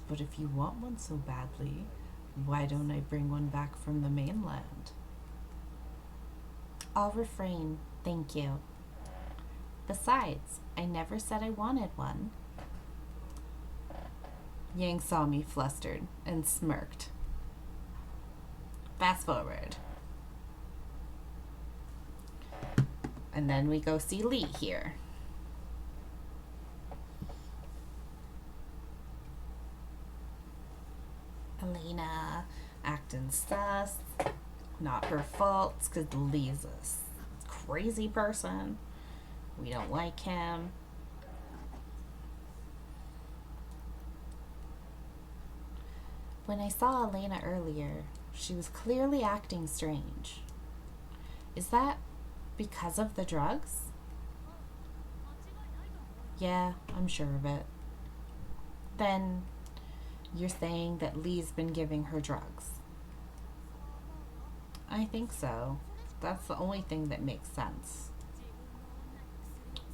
But if you want one so badly, why don't I bring one back from the mainland? I'll refrain, thank you. Besides, I never said I wanted one. Yang saw me flustered and smirked. Fast forward. And then we go see Lee here. Elena acting sus. Not her fault, because Lee's a crazy person. We don't like him. When I saw Elena earlier, she was clearly acting strange. Is that because of the drugs? Yeah, I'm sure of it. Then you're saying that Lee's been giving her drugs? I think so. That's the only thing that makes sense.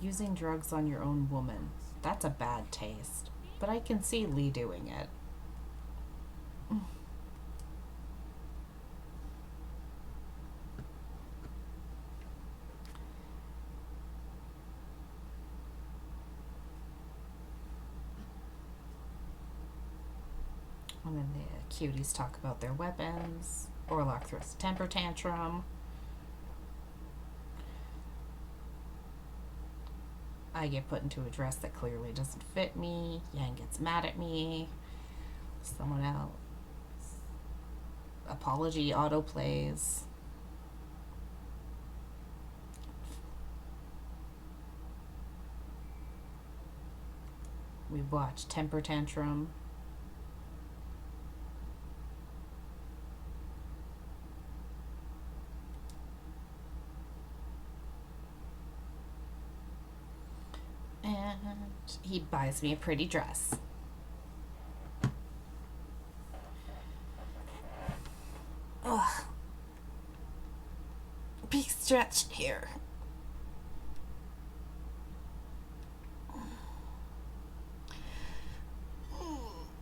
Using drugs on your own woman, that's a bad taste. But I can see Lee doing it. And then the cuties talk about their weapons. Orlok throws a temper tantrum. I get put into a dress that clearly doesn't fit me. Yang gets mad at me. Someone else. apology autoplays. We watch temper tantrum. And he buys me a pretty dress. Ugh. Big stretch here.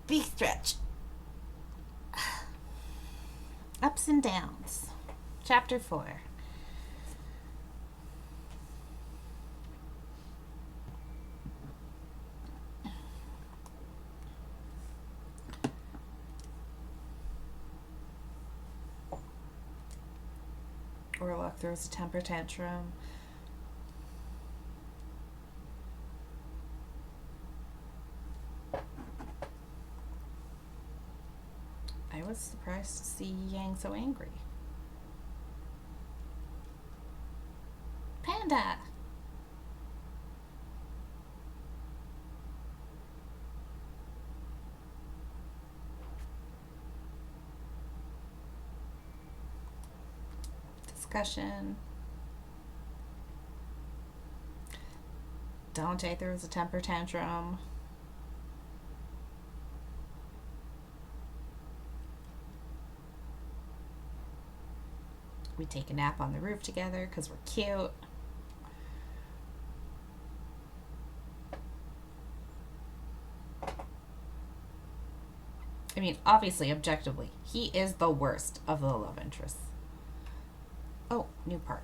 Big stretch. Ups and downs. Chapter 4. Orlock throws a temper tantrum. I was surprised to see Yang so angry. Panda! Discussion. Dante throws a temper tantrum. We take a nap on the roof together because we're cute. I mean, obviously, objectively, he is the worst of the love interests. Oh, new part.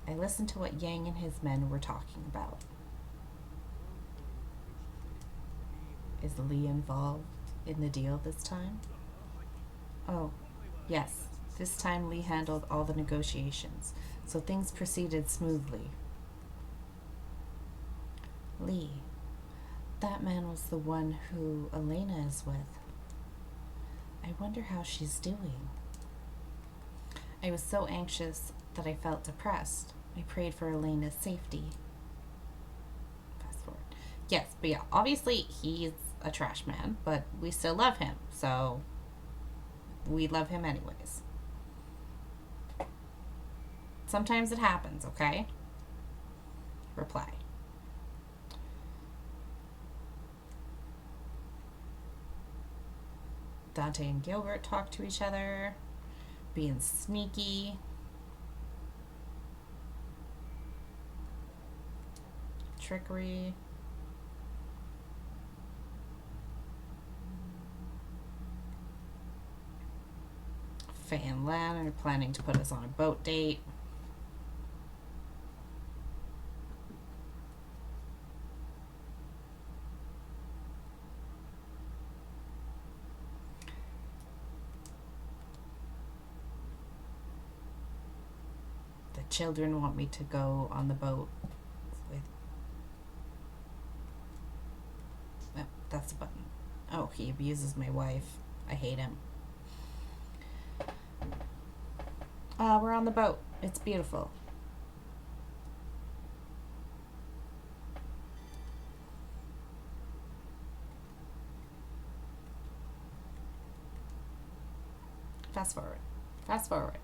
I listened to what Yang and his men were talking about. Is Lee involved in the deal this time? Oh, yes. This time Lee handled all the negotiations, so things proceeded smoothly. Lee. That man was the one who Elena is with. I wonder how she's doing. I was so anxious that I felt depressed. I prayed for Elena's safety. Fast forward. Yes, but yeah, obviously he's a trash man, but we still love him, so we love him anyways. Sometimes it happens, okay? Reply. Dante and Gilbert talk to each other, being sneaky. Trickery. Faye and Lan are planning to put us on a boat date. The children want me to go on the boat with... Oh, that's the button. Oh, he abuses my wife. I hate him. We're on the boat. It's beautiful. Fast forward. Fast forward.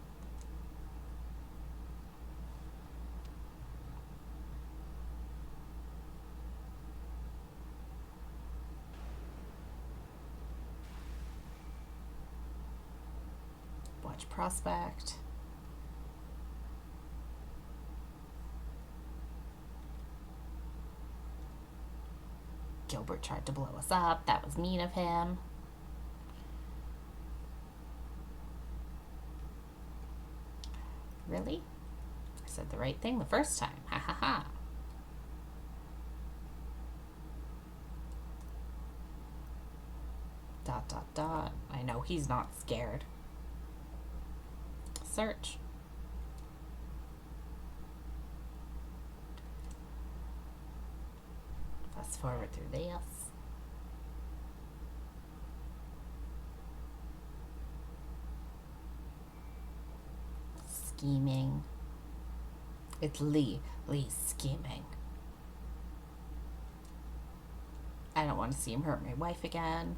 Watch Prospect. Gilbert tried to blow us up. That was mean of him. Really? I said the right thing the first time. Ha ha ha. Dot dot dot. I know he's not scared. Search. Fast forward through this. scheming. It's Lee. Lee's scheming. I don't want to see him hurt my wife again.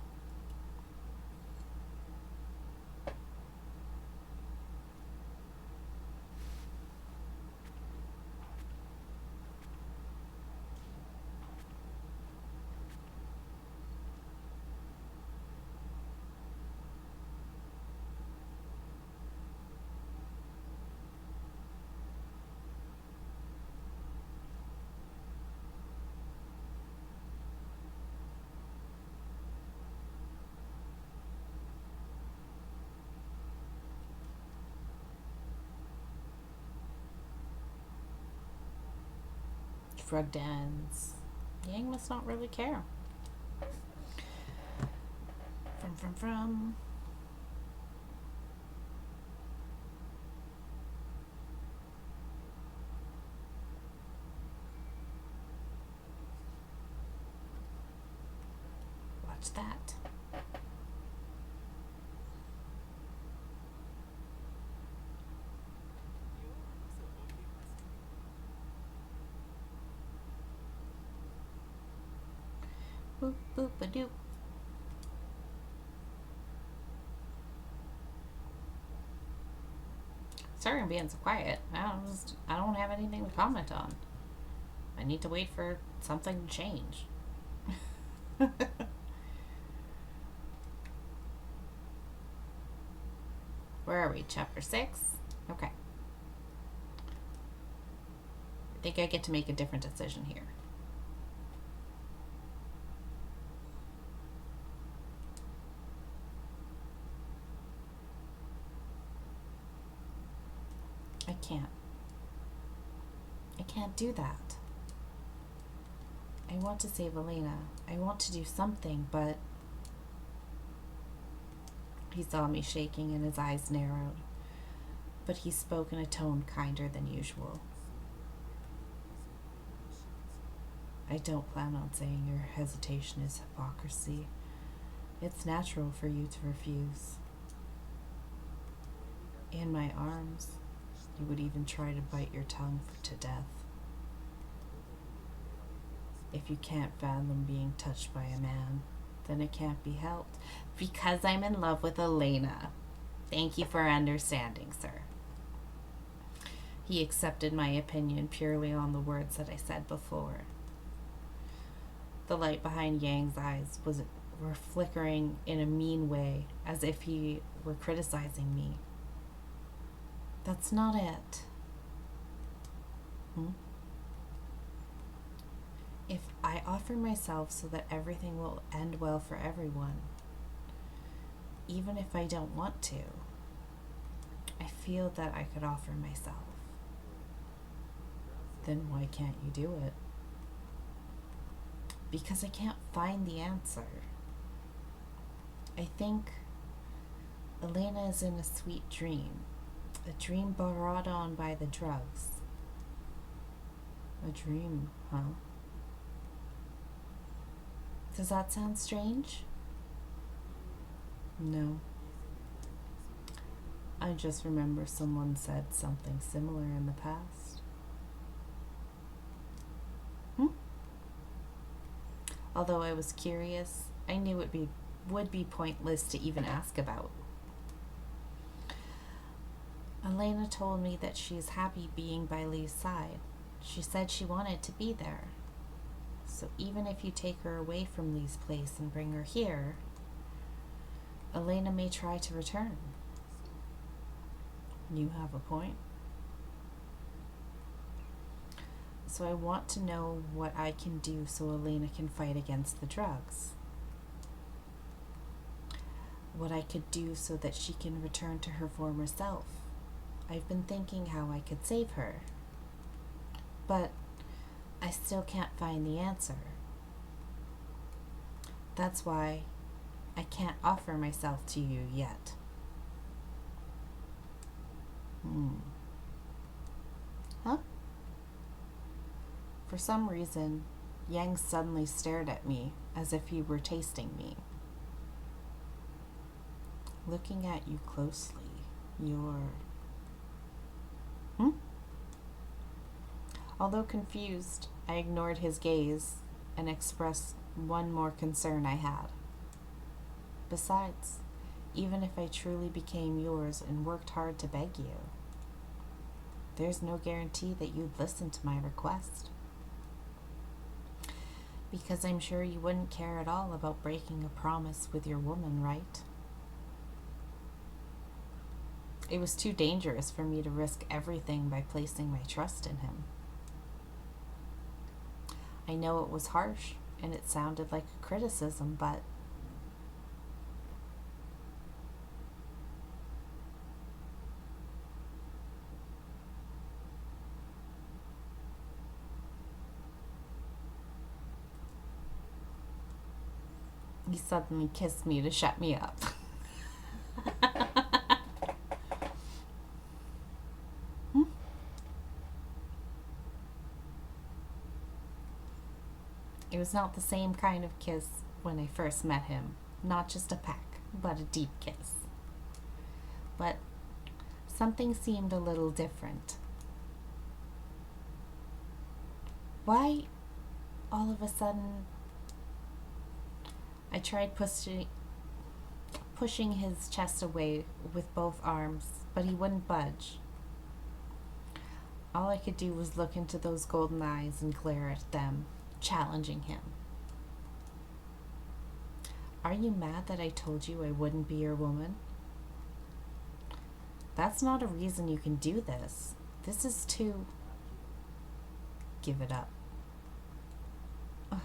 Shrugged ends. Yang must not really care. From. Watch that. Boop, boop, a doop. Sorry I'm being so quiet. I don't have anything to comment on. I need to wait for something to change. Where are we? Chapter 6? Okay. I think I get to make a different decision here. I can't do that. I want to save Elena. I want to do something, but... He saw me shaking and his eyes narrowed, but he spoke in a tone kinder than usual. I don't plan on saying your hesitation is hypocrisy. It's natural for you to refuse. In my arms, you would even try to bite your tongue to death. If you can't fathom being touched by a man, then it can't be helped. Because I'm in love with Elena. Thank you for understanding, sir. He accepted my opinion purely on the words that I said before. The light behind Yang's eyes were flickering in a mean way, as if he were criticizing me. That's not it. If I offer myself so that everything will end well for everyone, even if I don't want to, I feel that I could offer myself. Then why can't you do it? Because I can't find the answer. I think Elena is in a sweet dream. A dream brought on by the drugs. A dream, huh? Does that sound strange? No. I just remember someone said something similar in the past. Although I was curious, I knew it would be pointless to even ask about. Elena told me that she is happy being by Lee's side. She said she wanted to be there. So even if you take her away from Lee's place and bring her here, Elena may try to return. You have a point. So I want to know what I can do so Elena can fight against the drugs. What I could do so that she can return to her former self. I've been thinking how I could save her. But I still can't find the answer. That's why I can't offer myself to you yet. Huh? For some reason, Yang suddenly stared at me as if he were tasting me. Looking at you closely, Although confused, I ignored his gaze and expressed one more concern I had. Besides, even if I truly became yours and worked hard to beg you, there's no guarantee that you'd listen to my request. Because I'm sure you wouldn't care at all about breaking a promise with your woman, right? It was too dangerous for me to risk everything by placing my trust in him. I know it was harsh and it sounded like a criticism, but he suddenly kissed me to shut me up. It was not the same kind of kiss when I first met him. Not just a peck, but a deep kiss. But something seemed a little different. Why, all of a sudden, I tried pushing his chest away with both arms, but he wouldn't budge. All I could do was look into those golden eyes and glare at them, challenging him. Are you mad that I told you I wouldn't be your woman? That's not a reason you can do this. This is too... Give it up. Ugh.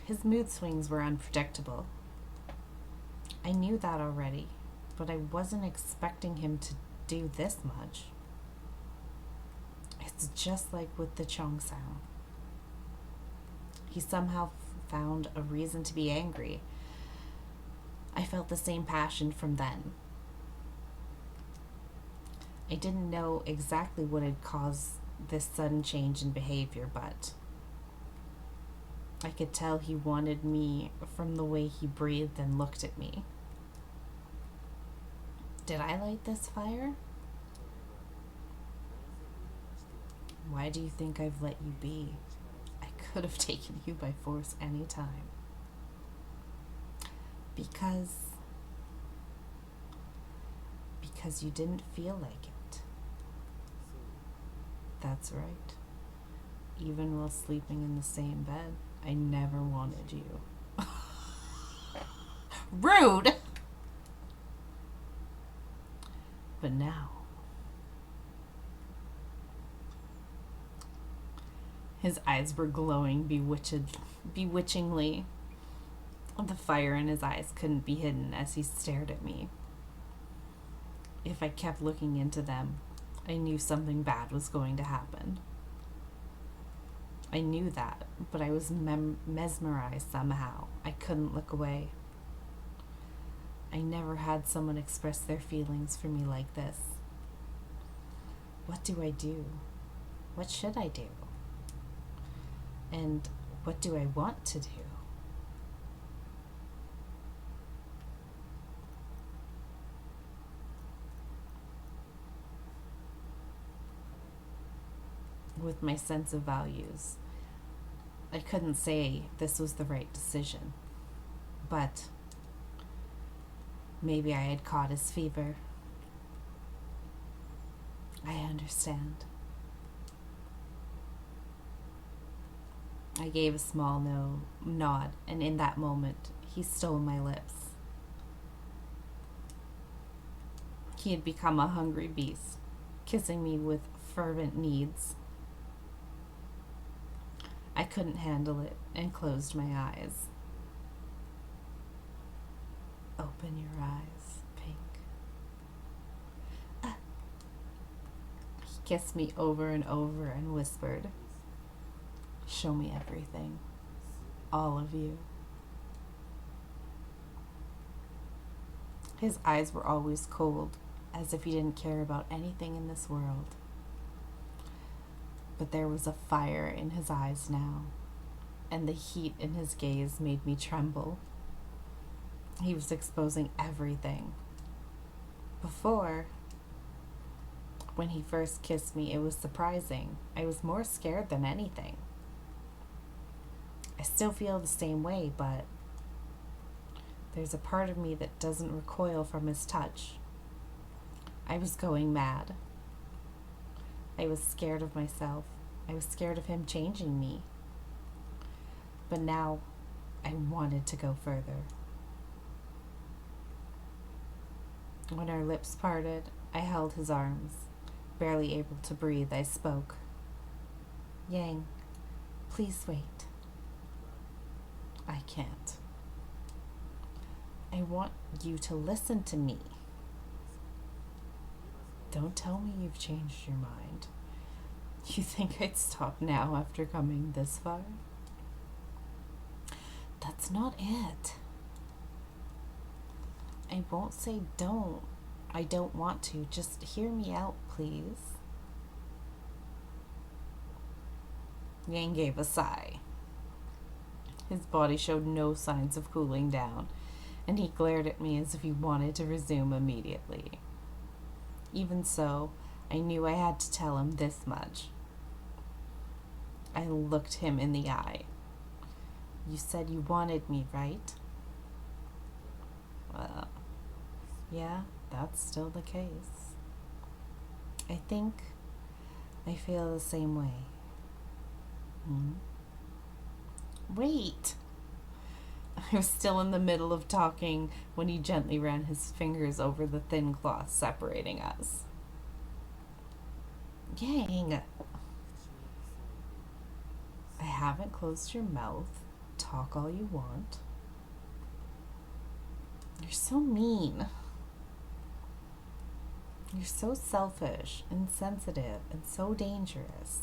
His mood swings were unpredictable. I knew that already, but I wasn't expecting him to do this much. It's just like with the Chongsang. He somehow found a reason to be angry. I felt the same passion from then. I didn't know exactly what had caused this sudden change in behavior, but I could tell he wanted me from the way he breathed and looked at me. Did I light this fire? Why do you think I've let you be? I could have taken you by force any time. Because you didn't feel like it. That's right. Even while sleeping in the same bed, I never wanted you. Rude! But now, his eyes were glowing bewitchingly. The fire in his eyes couldn't be hidden as he stared at me. If I kept looking into them, I knew something bad was going to happen. I knew that, but I was mesmerized somehow. I couldn't look away. I never had someone express their feelings for me like this. What do I do? What should I do? And what do I want to do? With my sense of values, I couldn't say this was the right decision, but maybe I had caught his fever. I understand. I gave a small nod, and in that moment, he stole my lips. He had become a hungry beast, kissing me with fervent needs. I couldn't handle it and closed my eyes. Open your eyes, Pink. He kissed me over and over and whispered, show me everything. All of you. His eyes were always cold, as if he didn't care about anything in this world. But there was a fire in his eyes now, and the heat in his gaze made me tremble. He was exposing everything. Before, When he first kissed me, it was surprising. I was more scared than anything. I still feel the same way, but there's a part of me that doesn't recoil from his touch. I was going mad. I was scared of myself. I was scared of him changing me. But now, I wanted to go further. When our lips parted, I held his arms. Barely able to breathe, I spoke. Yang, please wait. I can't. I want you to listen to me. Don't tell me you've changed your mind. You think I'd stop now after coming this far? That's not it. I won't say don't. I don't want to. Just hear me out, please. Yang gave a sigh. His body showed no signs of cooling down, and he glared at me as if he wanted to resume immediately. Even so, I knew I had to tell him this much. I looked him in the eye. You said you wanted me, right? Well, yeah, that's still the case. I think I feel the same way. Wait! I was still in the middle of talking when he gently ran his fingers over the thin cloth separating us. Yang! I haven't closed your mouth. Talk all you want. You're so mean. You're so selfish, insensitive, and so dangerous.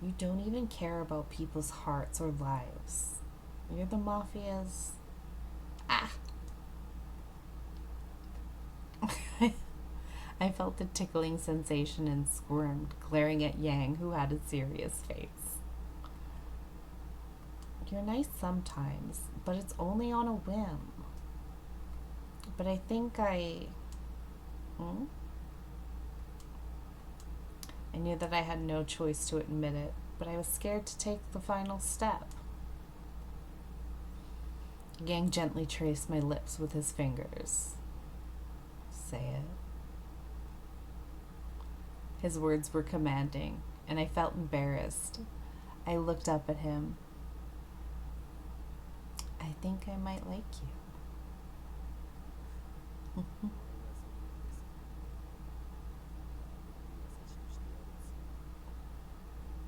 You don't even care about people's hearts or lives. You're the mafia's... I felt the tickling sensation and squirmed, glaring at Yang, who had a serious face. You're nice sometimes, but it's only on a whim. But I think I knew that I had no choice to admit it, but I was scared to take the final step. Yang gently traced my lips with his fingers. Say it. His words were commanding, and I felt embarrassed. I looked up at him. I think I might like you.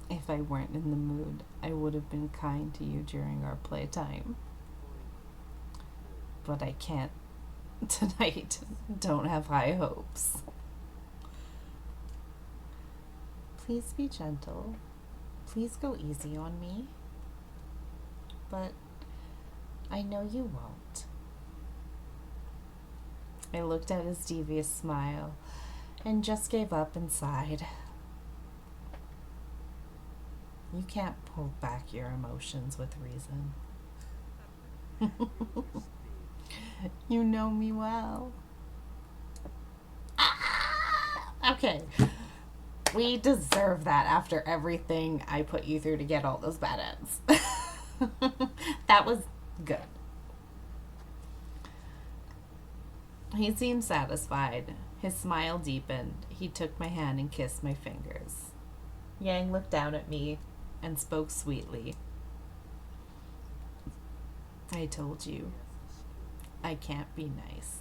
If I weren't in the mood, I would have been kind to you during our playtime. But I can't tonight. Don't have high hopes. Please be gentle. Please go easy on me. But I know you won't. I looked at his devious smile and just gave up and sighed. You can't pull back your emotions with reason. You know me well. Okay. We deserve that after everything I put you through to get all those bad ends. That was good. He seemed satisfied. His smile deepened. He took my hand and kissed my fingers. Yang looked down at me and spoke sweetly. I told you, I can't be nice.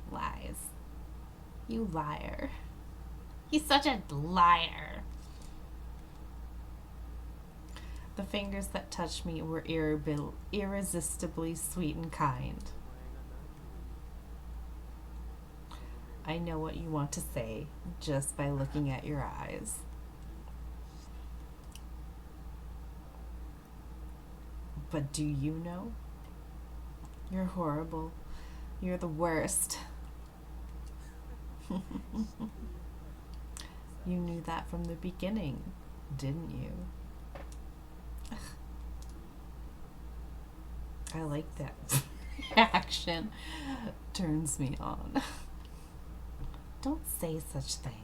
Lies. You liar. He's such a liar. The fingers that touched me were irresistibly sweet and kind. I know what you want to say just by looking at your eyes. But do you know? You're horrible. You're the worst. You knew that from the beginning, didn't you? I like that. Action turns me on. Don't say such things.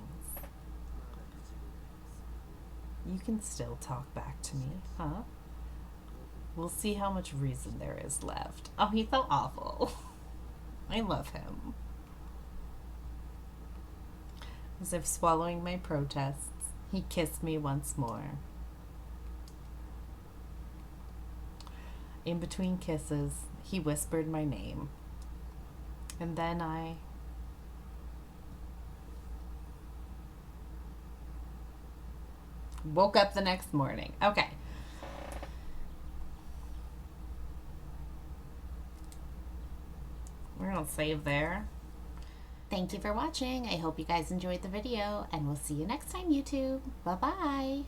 You can still talk back to me, huh? We'll see how much reason there is left. Oh, he's so awful. I love him. As if swallowing my protests, he kissed me once more. In between kisses, he whispered my name. And then I woke up the next morning. Okay. We're going to save there. Thank you for watching. I hope you guys enjoyed the video, and we'll see you next time, YouTube. Bye-bye.